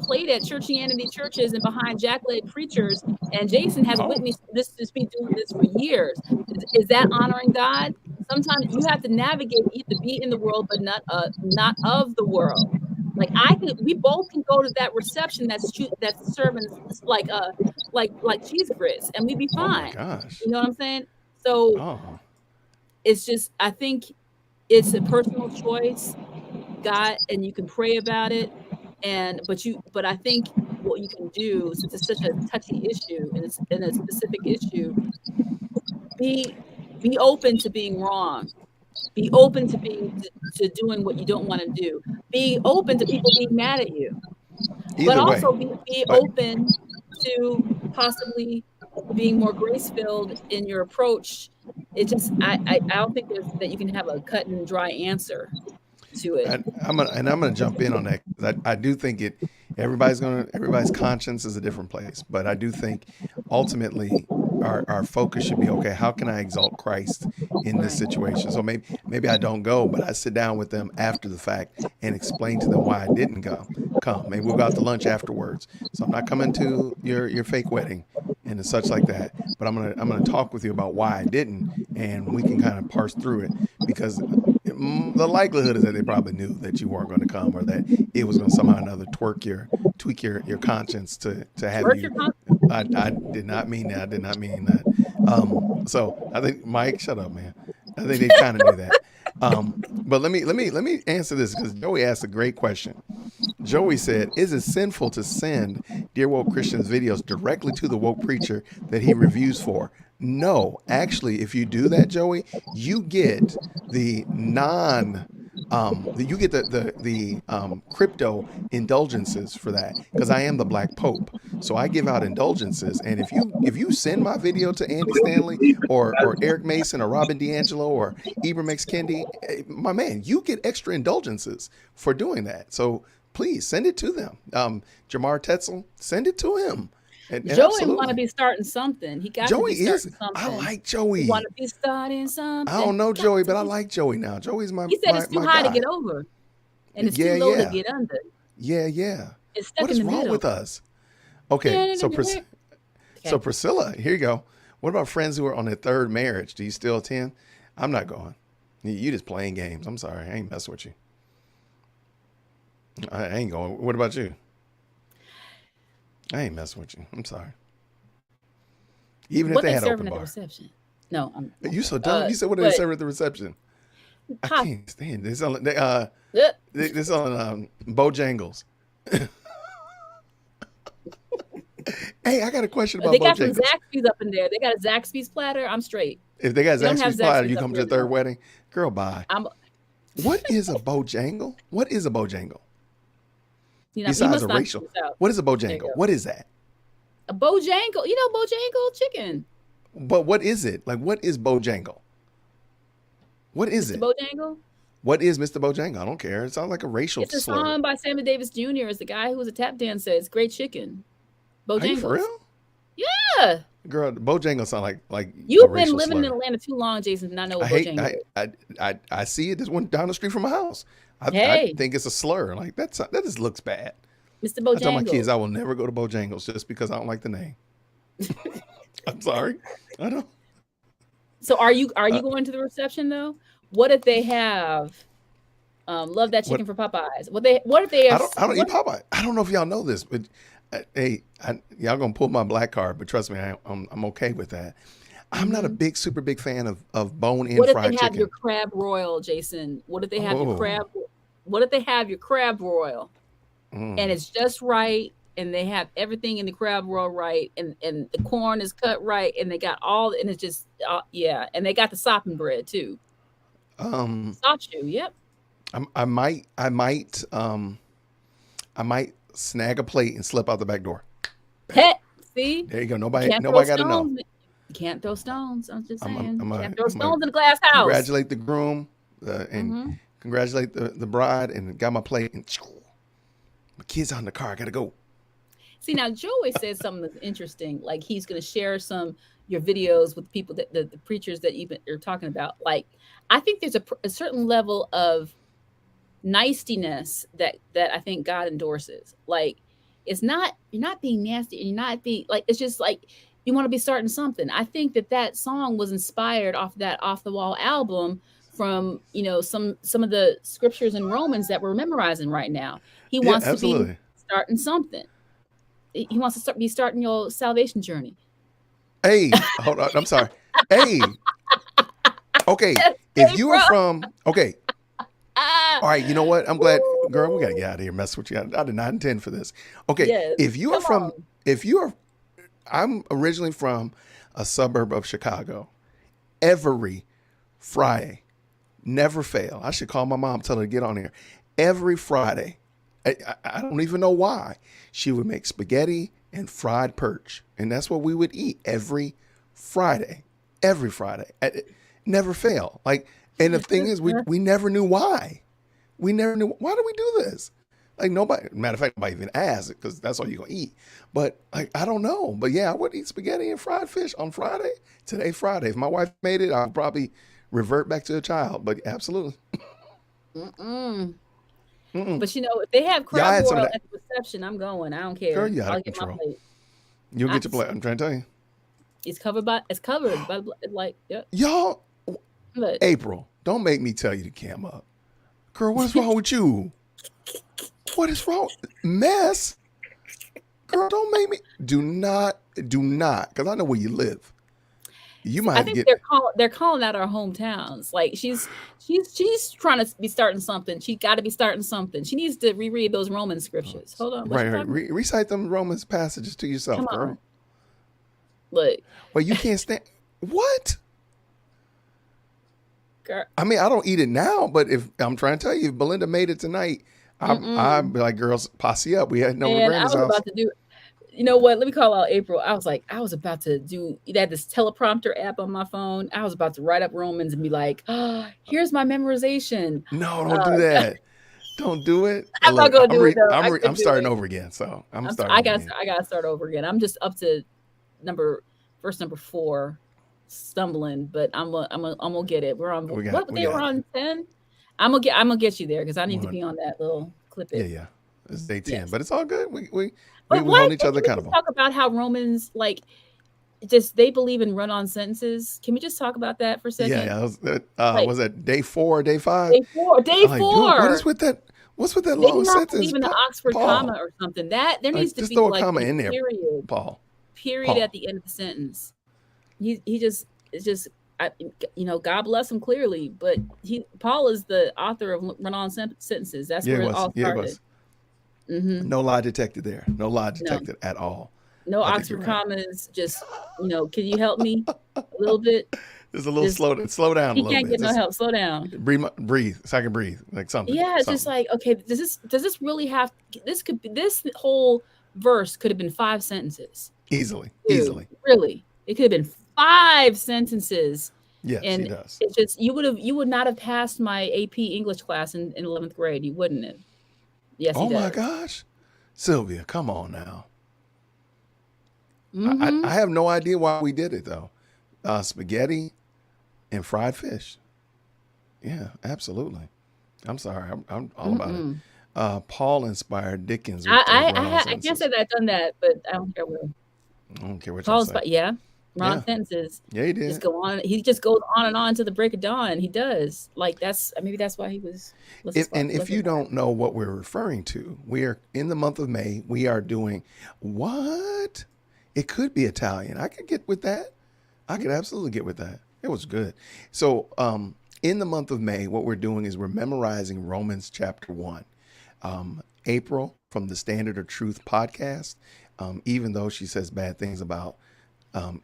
played at churchianity churches and behind jackleg preachers, and Jason has Oh, witnessed this to be doing this for years. Is that honoring God? Sometimes you have to navigate, you have to be in the world, but not of the world. Like we both can go to that reception that's serving like cheese grits, and we'd be oh my fine. gosh. You know what I'm saying? So Oh, it's just, I think it's a personal choice, God, and you can pray about it. But I think what you can do, since it's such a touchy issue and it's in a specific issue, be open to being wrong. Be open to doing what you don't want to do. Be open to people being mad at you, but either way. also be But open to possibly being more grace filled in your approach. It just, I don't think that you can have a cut and dry answer to it. I'm gonna jump in on that because I do think everybody's conscience is a different place, but I do think ultimately our focus should be, okay, how can I exalt Christ in this Right. situation? So maybe I don't go, but I sit down with them after the fact and explain to them why I didn't come. Maybe we'll go out to lunch afterwards. So I'm not coming to your fake wedding and such like that, but I'm gonna talk with you about why I didn't, and we can kind of parse through it, because the likelihood is that they probably knew that you weren't going to come, or that it was going to somehow or another tweak your conscience to have Work you. your con- I did not mean that. I did not mean that. So I think, Mike, shut up, man. I think they kind of knew that. But let me answer this, because Joey asked a great question. Joey said, "Is it sinful to send Dear Woke Christians videos directly to the woke preacher that he reviews for?" No, actually, if you do that, Joey, you get the you get the crypto indulgences for that, because I am the Black Pope, so I give out indulgences. And if you send my video to Andy Stanley or Eric Mason or Robin DeAngelo or Ibram X Kendi, my man, you get extra indulgences for doing that. So please send it to them. Jamar Tetzel, send it to him. And Joey want to be starting something. He got Joey to be starting something. I like Joey. Want to be starting something. I don't know Joey, but I like Joey now. Joey's my He said it's too high guy. to get over, and it's Yeah, too low yeah. to get under. Yeah. It's stuck What in is the wrong middle. with us? Okay, so Priscilla, here you go. What about friends who are on their third marriage? Do you still attend? I'm not going. You just playing games. I'm sorry. I ain't messing with you. I ain't going. What about you? I ain't messing with you. I'm sorry. Even if they had open at the bar. reception? No, You so dumb. You said what they serve at the reception. I can't stand this. They're selling Bojangles. Hey, I got a question about Bojangles. They got some Zaxby's up in there. They got a Zaxby's platter. I'm straight. If they got Zaxby's platter, you come to the third wedding? Girl, bye. What is a Bojangle? What is a Bojangle? Besides a racial. What is a Bojangle? What is that? A Bojangle. You know Bojangle chicken. But what is it? Like, what is Bojangle? What is it? Bojangle? What is Mr. Bojangle? I don't care. It sounds like a racial slur. It's a song by Sammy Davis Jr. It's the guy who was a tap dancer. It's great chicken. Bojangles. Are you for real? Yeah. Girl, Bojangles sound like you've been living in Atlanta too long, Jason, and I know what Bojangles is. I see it. This one down the street from my house. I think it's a slur. Like, that just looks bad. Mr. Bojangles. I tell my kids I will never go to Bojangles just because I don't like the name. I'm sorry. I don't. So are you going to the reception though? What if they have love that chicken What for Popeyes? What if they have I don't eat Popeye. I don't know if y'all know this, but hey, y'all gonna pull my black card, but trust me, I'm okay with that. I'm not a super big fan of bone-in what if fried they have your chicken. crab royal, Jason? What if they have your Oh, crab? What if they have your crab royal and mm. it's just right, and they have everything in the crab royal right, and the corn is cut right, and they got all, and it's just yeah, and they got the sopping bread too. Um, Sachu, yep. I might snag a plate and slip out the back door. Bam. Pet, see, There you go. you can't throw Nobody got to know. stones. You can't throw stones. I'm just saying, I'm you a, can't throw I'm a stones in a glass house. congratulate the groom and Hmm. congratulate the bride and got my plate and my kids out in the car. I gotta go. See, now Joe always says something that's interesting. Like he's going to share your videos with people that the preachers that even are talking about. Like, I think there's a certain level of nicetiness that I think God endorses. Like, it's not, you're not being nasty, and you're not being like, it's just like you want to be starting something. I think that song was inspired off that Off the Wall album from some of the scriptures in Romans that we're memorizing right now. He Yeah, wants to be absolutely. starting be starting your salvation journey. Hey, hold on. I'm sorry. Hey, okay. Hey, If you bro. are from, okay. Ah, All right. You know what? I'm glad, woo. girl, we got to get out of here. Mess with you. I did not intend for this. Okay. Yes, If you are come on. I'm originally from a suburb of Chicago. Every Friday, never fail. I should call my mom, tell her to get on here. Every Friday, I don't even know why, she would make spaghetti and fried perch. And that's what we would eat every Friday. Every Friday. Never fail. Like, and the thing is, we never knew why. We never knew, why do we do this? Like, nobody, matter of fact, nobody even asked it because that's all you're going to eat. But like, I don't know. But yeah, I would eat spaghetti and fried fish on Friday. Today, Friday. If my wife made it, I'll probably revert back to a child. But absolutely. Mm-mm. Mm-mm. But if they have Y'all crab had some of royal that. at the reception, I'm going. I don't Girl, care. you out I'll of get my control. plate. You'll I, get your plate. I'm trying to tell you. it's covered by like, yep. Y'all, But April, don't make me tell you to cam up. Girl, what is wrong with you? What is wrong? Mess? Girl, don't make me. Do not, because I know where you live. You I might think get. they're calling out our hometowns. Like she's trying to be starting something. She got to be starting something. She needs to reread those Roman scriptures. Hold on, what you Right. talking about? Recite them Romans passages to yourself, Come girl. on, look, But you can't stand. What? girl. I mean, I don't eat it now, but if I'm trying to tell you, if Belinda made it tonight, I'd be like, girls, posse up. We had over And I Granda's was house. about to do. You know what? Let me call out April. I was about to do. They had this teleprompter app on my phone. I was about to write up Romans and be like, "Oh, here's my memorization." No, don't do that. Don't do it. I'm not Look, gonna do it though. I I'm couldn't do starting it. over again. So I'm starting I over got again. to start over again. I'm just up to number 4, stumbling, but I'm gonna get it. We're on. We What got they were it. on 10. I'm gonna get you there because I need to One. be on that little clip it. Yeah. It's day 10, Yes. but it's all good. We But hold each other can we just accountable. talk about how Romans they believe in run-on sentences? Can we just talk about that for a second? Yeah. Like, Was that day 4 or day 5? day 4, day I'm like, 4. dude, what is with that? What's with that They long do not sentence? believe in the Oxford comma or something. That there needs to just be throw a like comma in there, period Paul. at the end of the sentence. It's just God bless him clearly, but Paul is the author of run-on sentences. That's where it all started. Yeah, it was. Mm-hmm. No lie detected there. No lie detected at all. No Oxford commas. Just can you help me a little bit? There's a little slow down a He little can't bit. get no help. Slow down. Breathe. So I can breathe like something. Yeah, it's just like, okay, does this really have? This whole verse could have been 5 sentences. Easily. Really, it could have been 5 sentences. Yes, and he does. It's just you would not have passed my AP English class in 11th grade. You wouldn't have. Yes, he does. Oh my gosh, Sylvia, come on now. Mm-hmm. I have no idea why we did it though. Spaghetti and fried fish. Yeah, absolutely. I'm sorry. I'm all about it. Paul inspired Dickens. I can't say that I've done that, but I don't care what. I don't care what Paul you say. yeah. run on Yeah. sentences. Yeah, he Just did. go on. He just goes on and on to the break of dawn. He does. Like that's maybe that's why he was. And if you don't know what we're referring to, we are in the month of May. We are doing what? It could be Italian. I could get with that. I could absolutely get with that. It was good. So, in the month of May, what we're doing is we're memorizing Romans chapter 1. April from the Standard of Truth podcast, even though she says bad things about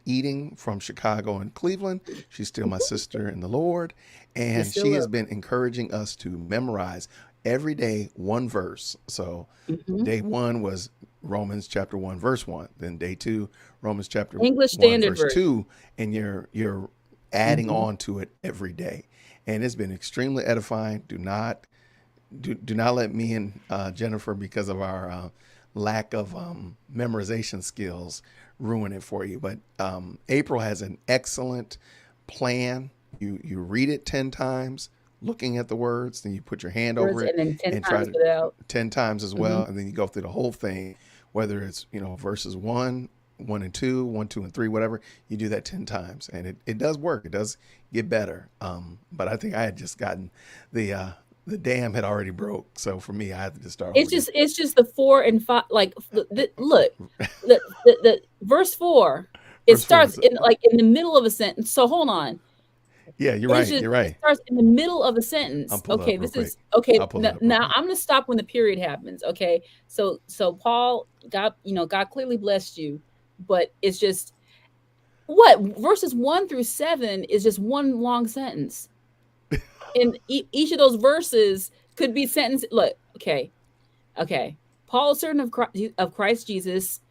eating from Chicago and Cleveland, she's still my sister in the Lord. And she has been encouraging us to memorize every day one verse. So day 1 was Romans chapter 1, verse 1. Then day 2, Romans chapter English 1, Standard verse Version. 2. And you're adding on to it every day. And it's been extremely edifying. Do not let me and Jennifer, because of our lack of memorization skills, ruin it for you. But April has an excellent plan. You read it 10 times, looking at the words, then you put your hand over it and then 10 and try times to without. 10 times as well, and then you go through the whole thing, whether it's verses 1 and 2, 1, 2, and 3, whatever. You do that 10 times, and it does work. It does get better. But I think I had just gotten the dam had already broke, so for me, I had to just start. It's just the 4 and 5. Like look, the verse 4. It starts in the middle of a sentence. So hold on. Yeah, you're right. You're right. It starts in the middle of a sentence. Okay, this is okay. Now I'm going to stop when the period happens. Okay, so Paul, God clearly blessed you, but it's just what verses 1 through 7 is just one long sentence, and each of those verses could be sentence. Look, okay. Paul, servant of Christ Jesus,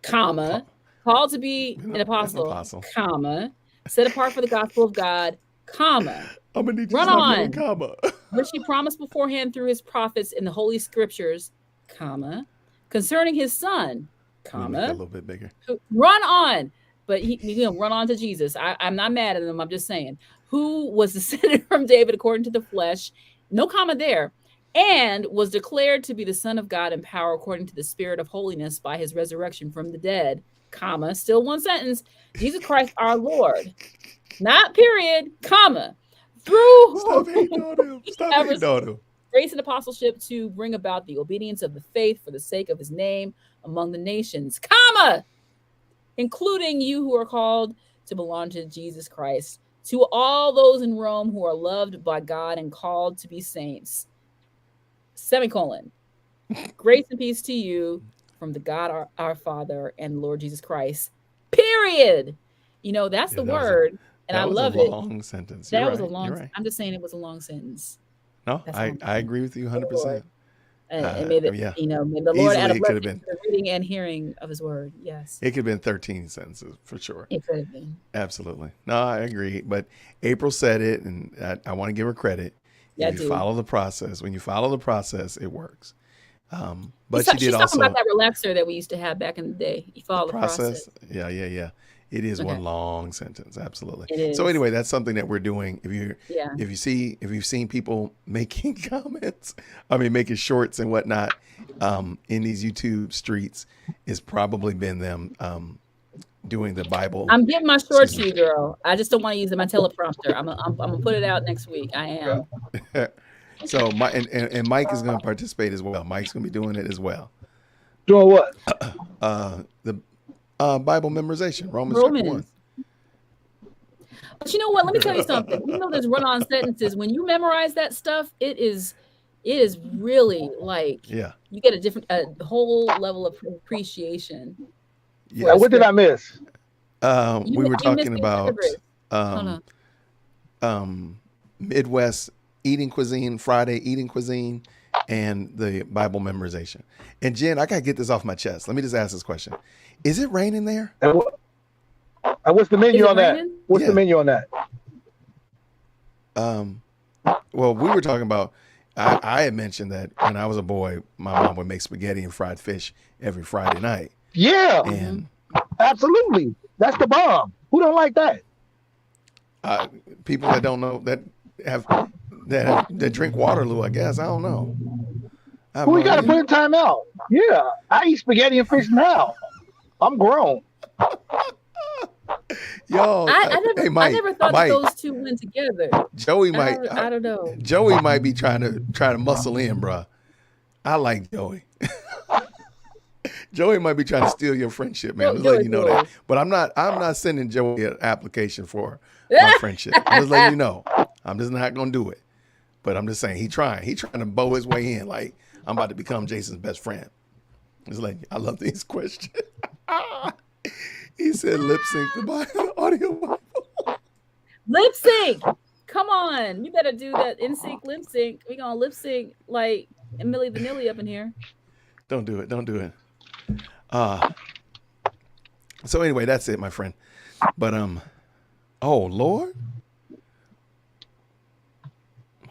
comma, called to be an apostle, comma, set apart for the gospel of God, comma. I'm gonna need you run to stop on. Yelling, comma. Which he promised beforehand through his prophets in the holy scriptures, comma, concerning his son, comma. Make that a little bit bigger. Run on. But he run on to Jesus. I'm not mad at him. I'm just saying, who was descended from David according to the flesh, no comma there, and was declared to be the Son of God in power according to the Spirit of holiness by his resurrection from the dead, comma, still one sentence, Jesus Christ our Lord, not period, comma, through Stop hating on him. Stop hating on him. Grace and apostleship to bring about the obedience of the faith for the sake of his name among the nations, comma, including you who are called to belong to Jesus Christ, to all those in Rome who are loved by God and called to be saints, semicolon. Grace and peace to you from the God our Father and Lord Jesus Christ, period. That's the word, and I love it. Long sentence. That was a long. I'm just saying it was a long sentence. No, I agree with you 100%. And may the Lord add a blessing to the reading and hearing of his word. Yes. It could have been 13 sentences for sure. It could have been. Absolutely. No, I agree. But April said it, and I want to give her credit. Yeah, you follow the process. When you follow the process, it works. But she's talking about that relaxer that we used to have back in the day. You follow the process. Yeah. It is one long sentence. Absolutely. It is. So anyway, that's something that we're doing. If you've seen people making comments, making shorts and whatnot, in these YouTube streets, it's probably been them, doing the Bible. I'm getting my short to you, girl. I just don't want to use my teleprompter. I'm gonna put it out next week. I am. So and Mike is going to participate as well. Mike's going to be doing it as well. Doing what? The Bible memorization, Romans chapter 1. But you know what? Let me tell you something. There's run-on sentences. When you memorize that stuff, it is really like you get a whole level of appreciation. Yeah. What did I miss? We were talking about Midwest eating cuisine, Friday eating cuisine, and the Bible memorization. And Jen, I gotta get this off my chest. Let me just ask this question. Is it raining there? And what's the menu on that? What's the menu on that? Well, we were talking about, I had mentioned that when I was a boy, my mom would make spaghetti and fried fish every Friday night. Yeah. And absolutely. That's the bomb. Who don't like that? People that don't know that drink Waterloo, I guess. I don't know. We got to put in time out. Yeah. I eat spaghetti and fish now. I'm grown. Yo, hey I Mike, never thought Mike, that those two went together. Joey might, I don't know. Joey might be trying to muscle in, bro. I like Joey. Joey might be trying to steal your friendship, man. I'm just letting you know that. But I'm not sending Joey an application for my friendship. I'm just letting you know. I'm just not gonna do it. But I'm just saying he trying to bow his way in, like I'm about to become Jason's best friend. It's like, I love these questions. He said lip sync the Bible, audio Bible. Lip sync. Come on. You better do that in sync lip sync. We're gonna lip sync like Milli Vanilli up in here. Don't do it. Don't do it. So anyway, that's it, my friend. But oh Lord.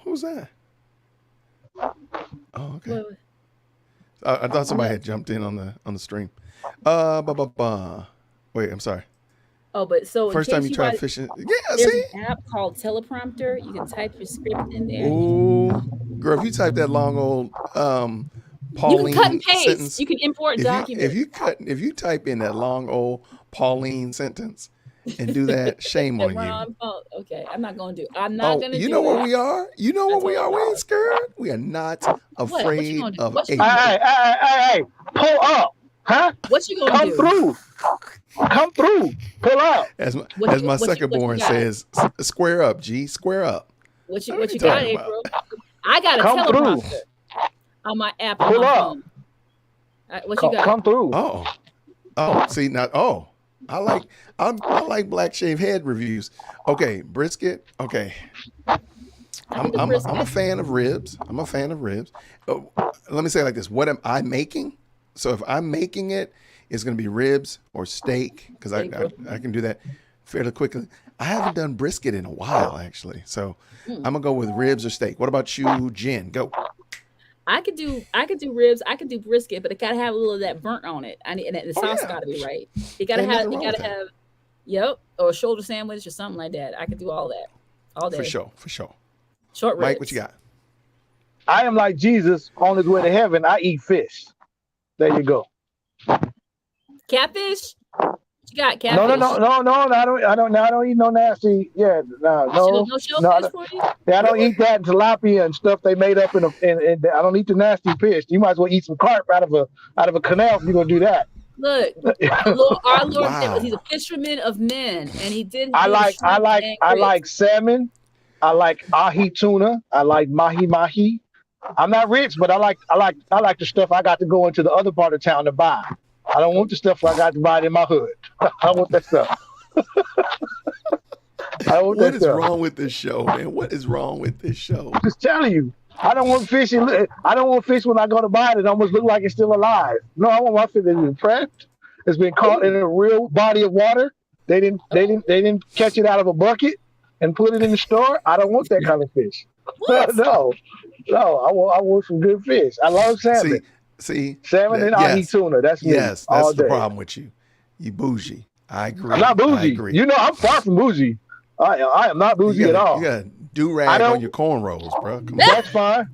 Who's that? Oh, okay. I thought somebody had jumped in on the stream. Wait, I'm sorry. Oh, but so first time you tried fishing. Yeah, there's see? an app called Teleprompter. You can type your script in there. Oh, girl, if you type that long old Pauline you can cut and paste. sentence, You can import documents. If you type in that long old Pauline sentence and do that, shame on you. Oh, okay, I'm not gonna do. I'm not gonna. You know what we are. You know what we are. We ain't scared. We are not afraid of April. Hey, pull up, huh? What you gonna do? Come through. Pull up. As my second born says, square up, G. Square up. What you got, April? I got a teleprompter on my app. Pull up. What you got? Come through. Oh, see now. Oh, I like Black Shave Head reviews. Okay, brisket. Okay, I'm a fan of ribs. I'm a fan of ribs. Let me say it like this: what am I making? So if I'm making it, it's going to be ribs or steak because I can do that fairly quickly. I haven't done brisket in a while actually, so I'm gonna go with ribs or steak. What about you, Jen? Go. I could do ribs. I could do brisket, but it gotta have a little of that burnt on it. And the sauce gotta be right. You gotta have, yep, or a shoulder sandwich or something like that. I could do all that, all day. For sure. Short ribs. Mike, what you got? I am like Jesus on his way to heaven. I eat fish. There you go. Catfish? What you got? Catfish? No. I don't eat no nasty. Yeah, no shellfish for you? Yeah, I don't eat that tilapia and stuff they made up in I don't eat the nasty fish. You might as well eat some carp out of a canal if you're gonna do that. Look, our Lord said he's a fisherman of men, and he didn't. I like salmon. I like ahi tuna. I like mahi. I'm not rich, but I like the stuff I got to go into the other part of town to buy. I don't want the stuff I got to buy in my hood. I want that stuff. What is wrong with this show, man? What is wrong with this show? I'm just telling you. I don't want fish. I don't want fish when I go to buy it. It almost look like it's still alive. No, I want my fish that's been prepped. It's been caught in a real body of water. They didn't catch it out of a bucket and put it in the store. I don't want that kind of fish. No. I want some good fish. I love salmon. See, salmon and ahi tuna. That's me. Yes, that's the problem with you. You bougie. I agree. I'm not bougie. You know, I'm far from bougie. I am not bougie at all. You got a do-rag on your cornrows, bro. Come on. That's fine.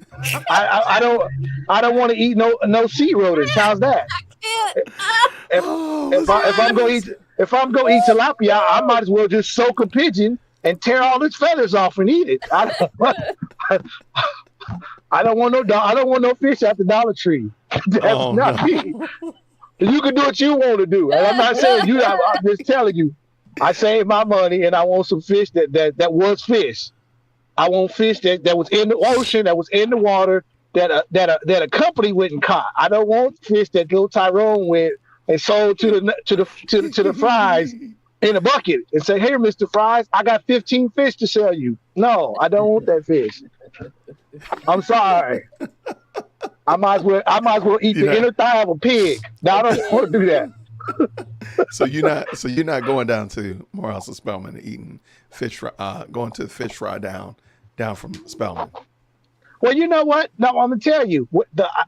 I don't want to eat no sea rodents. How's that? If I'm gonna eat tilapia, I might as well just soak a pigeon and tear all its feathers off and eat it. I don't want no fish at the Dollar Tree. That's not me. You can do what you want to do. And I'm not saying you. I'm just telling you. I saved my money and I want some fish that was fish. I want fish that was in the ocean, that was in the water, that a company went and caught. I don't want fish that little Tyrone went and sold to the fries in a bucket and say, "Here, Mr. Fries, I got 15 fish to sell you." No, I don't want that fish. I'm sorry. I might as well eat the inner thigh of a pig. No, I don't want to do that. So you're not going down to Morehouse and Spelman and eating fish fry, going to the fish fry down from Spelman. Well, you know what? No, I'm gonna tell you.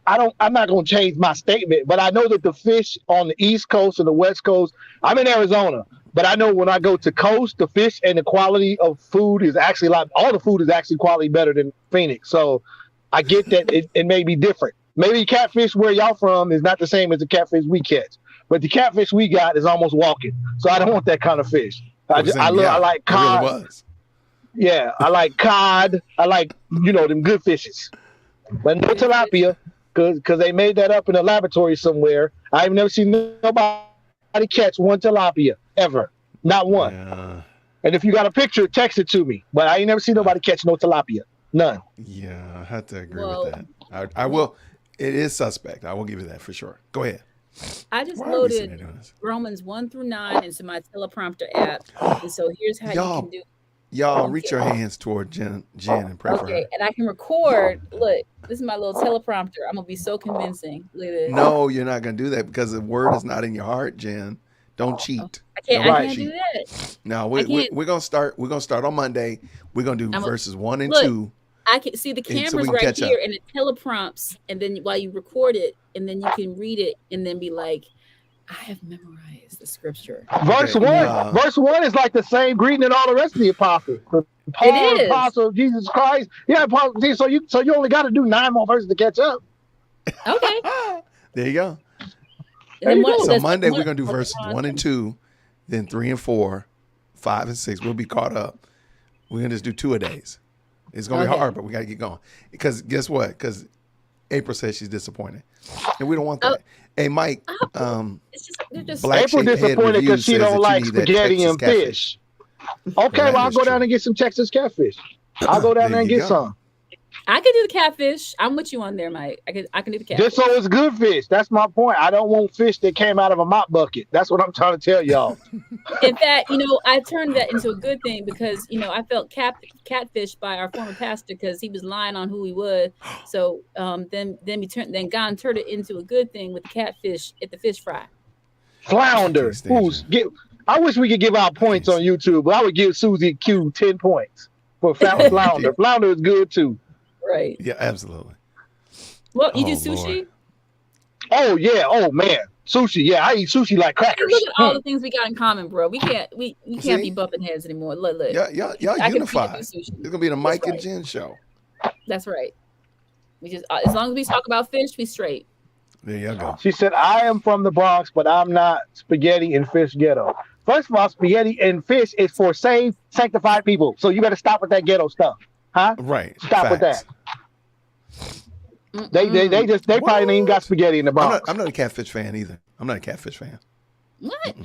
I'm not gonna change my statement, but I know that the fish on the East Coast and the West Coast. I'm in Arizona, but I know when I go to coast, the fish and the quality of food is actually all the food is actually quality better than Phoenix. So I get that it may be different. Maybe catfish where y'all from is not the same as the catfish we catch. But the catfish we got is almost walking, so I don't want that kind of fish. I like cod. It really was. Yeah, I like cod. I like them good fishes, but no tilapia because they made that up in a laboratory somewhere. I've never seen nobody catch one tilapia ever, not one. Yeah. And if you got a picture, text it to me. But I ain't never seen nobody catch no tilapia, none. Yeah, I have to agree with that. I will. It is suspect. I will give you that for sure. Go ahead. I just loaded Romans 1-9 into my teleprompter app, and so here's how you can do. Y'all reach your hands toward Jen and pray for her. Okay, and I can record. Look, this is my little teleprompter. I'm gonna be so convincing. Look at this. No, you're not gonna do that because the word is not in your heart, Jen. Don't cheat. I can't do that. No, we're gonna start. We're gonna start on Monday. We're gonna do verses 1 and 2. I can see the cameras right here, and it teleprompts, and then while you record it, and then you can read it, and then be like, I have memorized the scripture. Verse 1 is like the same greeting that all the rest of the apostles. Paul, the apostle of Jesus Christ. Yeah, so you only got to do 9 more verses to catch up. Okay. There you go. So Monday we're gonna do verses 1 and 2, then 3 and 4, 5 and 6. We'll be caught up. We're gonna just do 2 a days. It's gonna be hard, but we gotta get going. Because guess what? Because April says she's disappointed, and we don't want that. Hey, Mike. April disappointed because she don't like spaghetti and fish. Okay, well I'll go down and get some Texas catfish. I'll go down there and get some. I can do the catfish. I'm with you on there, Mike. I can do the catfish. Just so it's good fish. That's my point. I don't want fish that came out of a mop bucket. That's what I'm trying to tell y'all. In fact, I turned that into a good thing because, I felt catfished by our former pastor because he was lying on who he was. So then God turned it into a good thing with the catfish at the fish fry. Flounder. I wish we could give out points on YouTube, but I would give Susie Q 10 points for flounder. Flounder is good too. Right. Yeah, absolutely. Well, you do sushi? Lord. Oh yeah. Oh man. Sushi. Yeah, I eat sushi like crackers. Look at all the things we got in common, bro. We can't be bumping heads anymore. Look. Y'all unify. It's gonna be the Mike and Jen show. That's right. We just as long as we talk about fish, we straight. There you go. She said, I am from the Bronx, but I'm not spaghetti and fish ghetto. First of all, spaghetti and fish is for saved, sanctified people. So you got to stop with that ghetto stuff. Huh? Right. Stop with that. They probably ain't even got spaghetti in the Bronx. I'm not a catfish fan either. I'm not a catfish fan. What?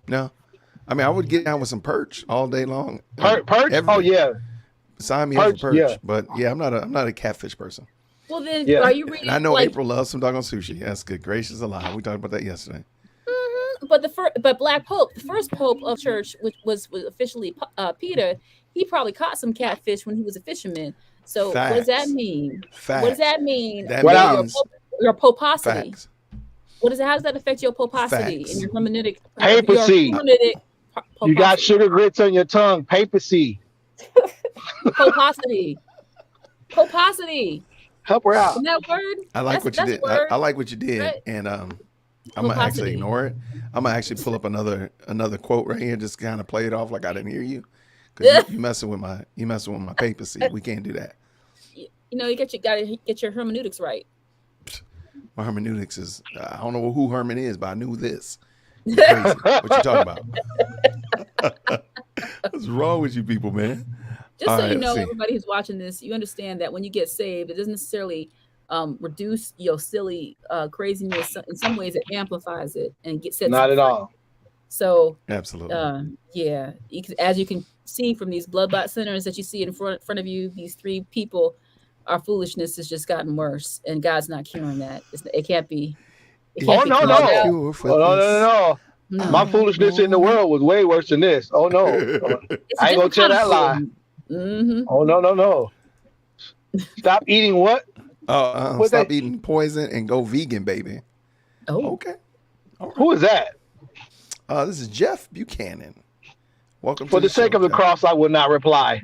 No. I mean, I would get down with some perch all day long. Perch? Oh yeah. Sign me up for perch. Yeah. But yeah, I'm not a catfish person. Well then, are you reading? And I know April loves some doggone sushi. That's good gracious alive. We talked about that yesterday. But Black Pope, the first Pope of church, which was officially Peter, he probably caught some catfish when he was a fisherman. So What does that mean? Facts. What does that mean? That means your poposity. Facts. How does that affect your poposity and your hermeneutic? Papacy. You got sugar grits on your tongue. Papacy. Poposity. Help her out. Isn't that word? I like what you did. I like what you did, right? And I'm gonna actually ignore it. I'm gonna actually pull up another quote right here, just kind of play it off like I didn't hear you, because you messing with my papacy. We can't do that. You gotta get your hermeneutics right. My hermeneutics is I don't know who Herman is, but I knew this. Crazy. What you talking about? What's wrong with you people, man? Just so you know, everybody who's watching this, you understand that when you get saved, it doesn't necessarily reduce your silly craziness. In some ways, it amplifies it and gets it. Not at all. So absolutely, as you can see from these blood centers that you see in front of you, these 3 people, our foolishness has just gotten worse, and God's not curing that. It can't be. No. My foolishness in the world was way worse than this. Oh no, I ain't gonna tell that lie. Mm-hmm. Oh no. Stop eating what? Stop eating poison and go vegan, baby. Oh, okay. Right. Who is that? This is Jeff Buchanan. Welcome. For the sake of the cross, I will not reply.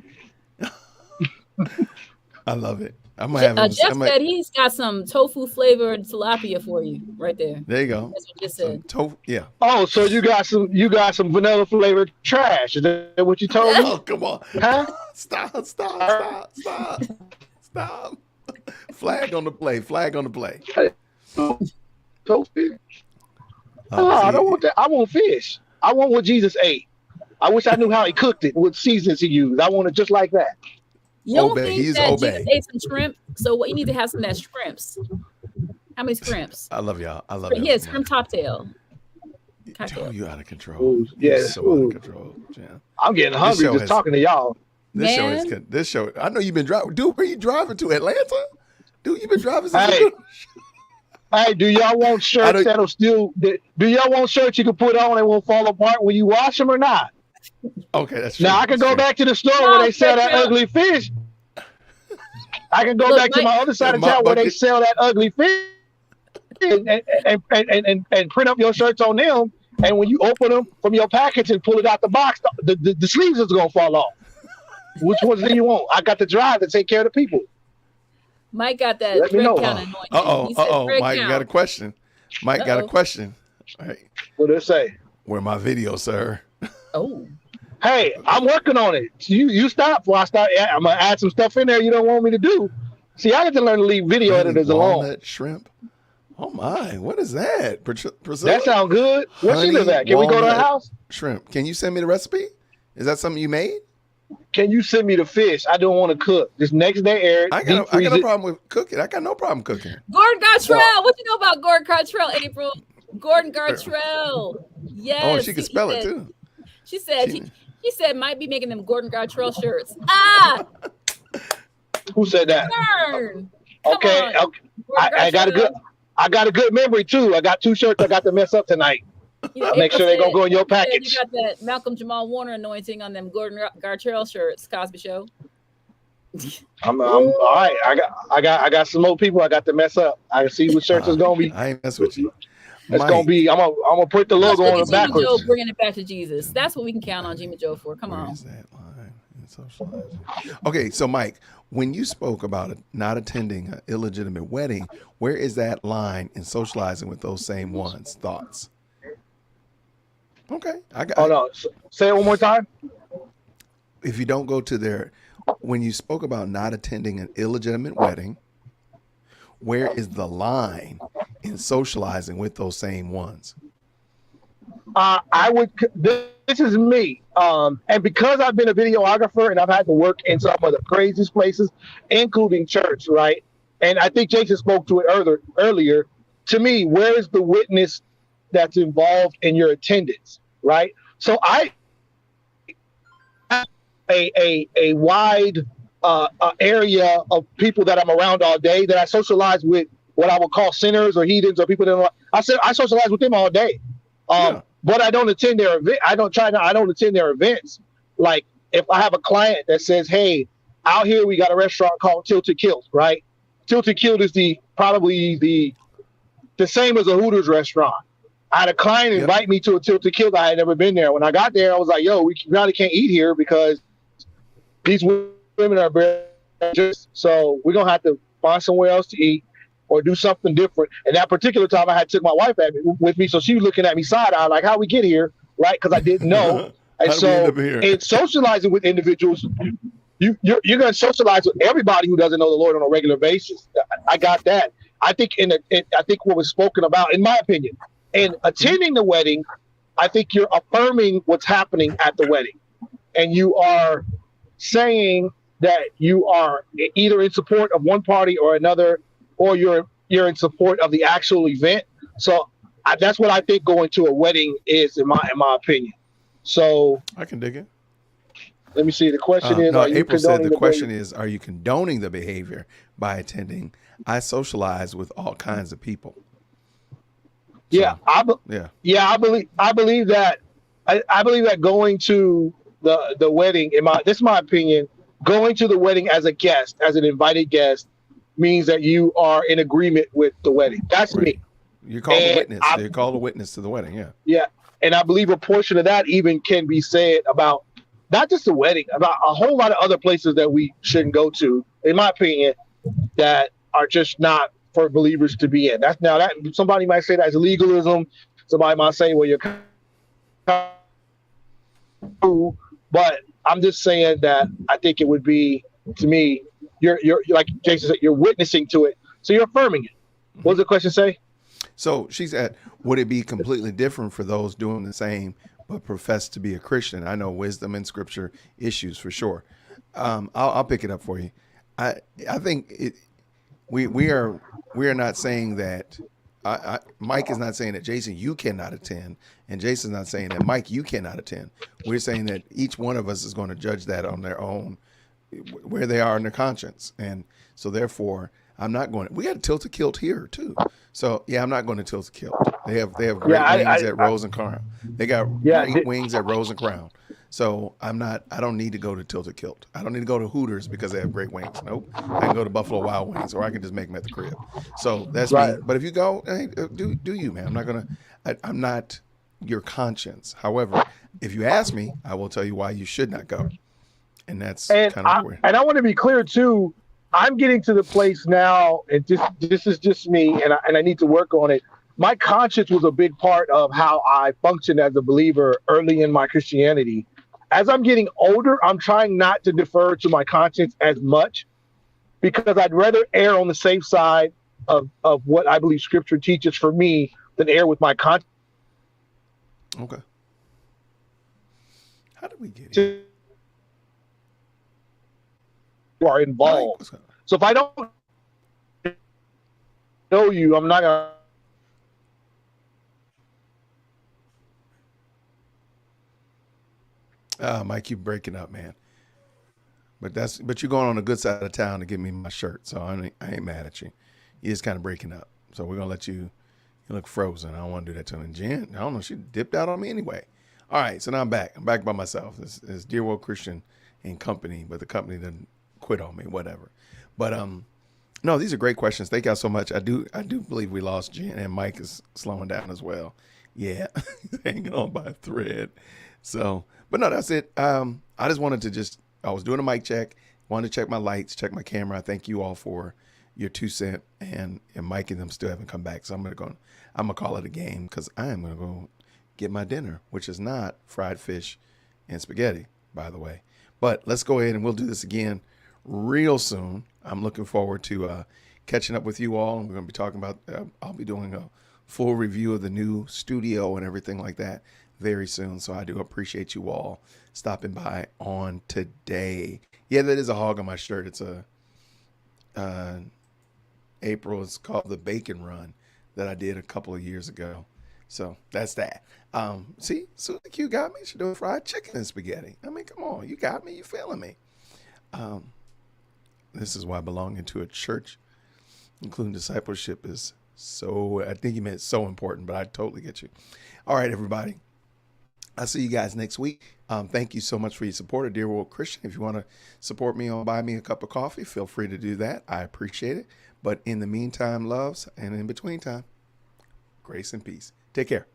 I love it. I'm gonna have Jeff said he's got some tofu flavored tilapia for you right there. There you go. That's what you said. Yeah. Oh, so you got some vanilla flavored trash? Is that what you told me? Oh, come on. Huh? Stop. Flag on the play. Tofu. Oh, I don't want that. I want fish. I want what Jesus ate. I wish I knew how he cooked it, what seasons he used. I want it just like that. You don't think that Jesus ate some shrimp? So what you need to have some of that shrimps. How many shrimps? I love y'all. I love y'all. Yes, shrimp cocktail. Joe, you out of control. Yeah, so out of control. Jam. I'm getting hungry just talking to y'all. This show. I know you've been driving. Dude, where you driving to? Atlanta? Dude, you've been driving since. Hey, do y'all want shirts that'll still? Do y'all want shirts you can put on and won't fall apart when you wash them or not? Okay, that's true. Now I can go back to the store where they sell that ugly fish. I can go back to my other side of town where they sell that ugly fish and print up your shirts on them. And when you open them from your package and pull it out the box, the sleeves is gonna fall off. Which ones do you want? I got the drive to take care of the people. Mike got that Greg count anointing. Mike got a question. Mike got a question. All right. What did it say? Where my video, sir? Oh. Hey, I'm working on it. You stop before I start. I'm gonna add some stuff in there you don't want me to do. See, I got to learn to leave video editors alone. Walnut shrimp. Oh my, what is that? That sounds good. Where she live at? Can we go to her house? Shrimp. Can you send me the recipe? Is that something you made? Can you send me the fish? I don't want to cook. Just next day air. I got no problem with cooking. I got no problem cooking. Gordon Gartrell. What you know about Gordon Gartrell, April? Gordon Gartrell. Yes. Oh, she can spell it too. She said he said might be making them Gordon Gartrell shirts. Ah. Who said that? Gordon. Okay. I got a good memory too. I got 2 shirts I got to mess up tonight. Make sure they're gonna go in your package. You got that Malcolm Jamal Warner anointing on them Gordon Gartrell shirts, Cosby Show. I'm all right. I got some more people I got to mess up. I see what shirts is gonna be. I ain't mess with you. It's gonna be. I'm gonna put the logo on the backwards. Joe bringing it back to Jesus. That's what we can count on Jimmy Joe for. Come on. Where is that line in socializing? Okay, so Mike, when you spoke about not attending an illegitimate wedding, where is that line in socializing with those same ones? Thoughts? Okay, I got. Oh no, say it one more time. If you don't go to their, when you spoke about not attending an illegitimate wedding, where is the line in socializing with those same ones? I would. This is me, and because I've been a videographer and I've had to work in some of the craziest places, including church, right? And I think Jason spoke to it earlier. To me, where is the witness that's involved in your attendance, right? So I have a wide area of people that I'm around all day that I socialize with, what I would call sinners or heathens or people that I socialize with them all day. But I don't attend their event. I don't attend their events. Like if I have a client that says, "Hey, out here we got a restaurant called Tilted Kilt," right? Tilted Kilt is probably the same as a Hooters restaurant. I had a client invite me to a Tilted Kilt. I had never been there. When I got there, I was like, "Yo, we really can't eat here because these women are very just. So we're gonna have to find somewhere else to eat or do something different." And that particular time, I had took my wife with me, so she was looking at me side eye, like, "How we get here?" Right? Because I didn't know. And so, in socializing with individuals, you're going to socialize with everybody who doesn't know the Lord on a regular basis. I got that. I think I think what was spoken about, in my opinion, in attending the wedding, I think you're affirming what's happening at the wedding, and you are saying that you are either in support of one party or another, or you're in support of the actual event. So that's what I think going to a wedding is, in my opinion. So I can dig it. Let me see. The question is, no, April said the question is, are you condoning the behavior by attending? I socialize with all kinds of people. So, I believe that. I believe that going to the wedding, this is my opinion, going to the wedding as a guest, as an invited guest, means that you are in agreement with the wedding. That's me. You're called a witness. You're called a witness to the wedding. Yeah. Yeah. And I believe a portion of that even can be said about not just the wedding, about a whole lot of other places that we shouldn't go to, in my opinion, that are just not for believers to be in. That somebody might say that's legalism. Somebody might say, well, you're cool. But I'm just saying that I think it would be, to me, you're like Jason said, you're witnessing to it. So you're affirming it. What does the question say? So she said, would it be completely different for those doing the same but profess to be a Christian? I know wisdom and scripture issues for sure. I'll pick it up for you. I think we are not saying that. Mike is not saying that, Jason, you cannot attend, and Jason's not saying that, Mike, you cannot attend. We're saying that each one of us is going to judge that on their own, where they are in their conscience. And so therefore, I'm not going to, we got a tilt a kilt here too. So yeah, I'm not going to tilt a kilt. They have great wings at Rose and Crown. They got great wings at Rose and Crown. So I don't need to go to Tilted Kilt. I don't need to go to Hooters because they have great wings. Nope. I can go to Buffalo Wild Wings, or I can just make them at the crib. So that's me. But if you go, hey, do you, man? I'm not your conscience. However, if you ask me, I will tell you why you should not go. And that's kind of weird. And I want to be clear too. I'm getting to the place now, and this is just me, and I need to work on it. My conscience was a big part of how I functioned as a believer early in my Christianity. As I'm getting older, I'm trying not to defer to my conscience as much, because I'd rather err on the safe side of what I believe Scripture teaches for me than err with my conscience. Okay. How did we get here? You are involved. So if I don't know you, I'm not gonna. Mike, you breaking up, man. But you're going on the good side of town to give me my shirt, so I ain't mad at you. You're just kind of breaking up, so we're gonna let you. You look frozen. I don't want to do that to her. And Jen, I don't know, she dipped out on me anyway. All right, so now I'm back. I'm back by myself. It's Dear World Christian and Company, but the company didn't quit on me, whatever. But no, these are great questions. Thank y'all so much. I do believe we lost Jen, and Mike is slowing down as well. Yeah, hanging on by a thread. So, but no, that's it. I just wanted to I was doing a mic check, wanted to check my lights, check my camera. I thank you all for your 2 cents, and Mike and them still haven't come back. So I'm gonna call it a game, because I am gonna go get my dinner, which is not fried fish and spaghetti, by the way. But let's go ahead and we'll do this again real soon. I'm looking forward to catching up with you all, and we're gonna be talking about. I'll be doing a full review of the new studio and everything like that very soon. So I do appreciate you all stopping by on today. Yeah, that is a hog on my shirt. It's a April. It's called the Bacon Run that I did a couple of years ago. So that's that. See, so you got me. She's doing fried chicken and spaghetti. I mean, come on, you got me. You feeling me? This is why belonging to a church, including discipleship, is so. I think you meant so important, but I totally get you. All right, everybody. I'll see you guys next week. Thank you so much for your support of Dear World Christian. If you want to support me or buy me a cup of coffee, feel free to do that. I appreciate it. But in the meantime, loves, and in between time, grace and peace. Take care.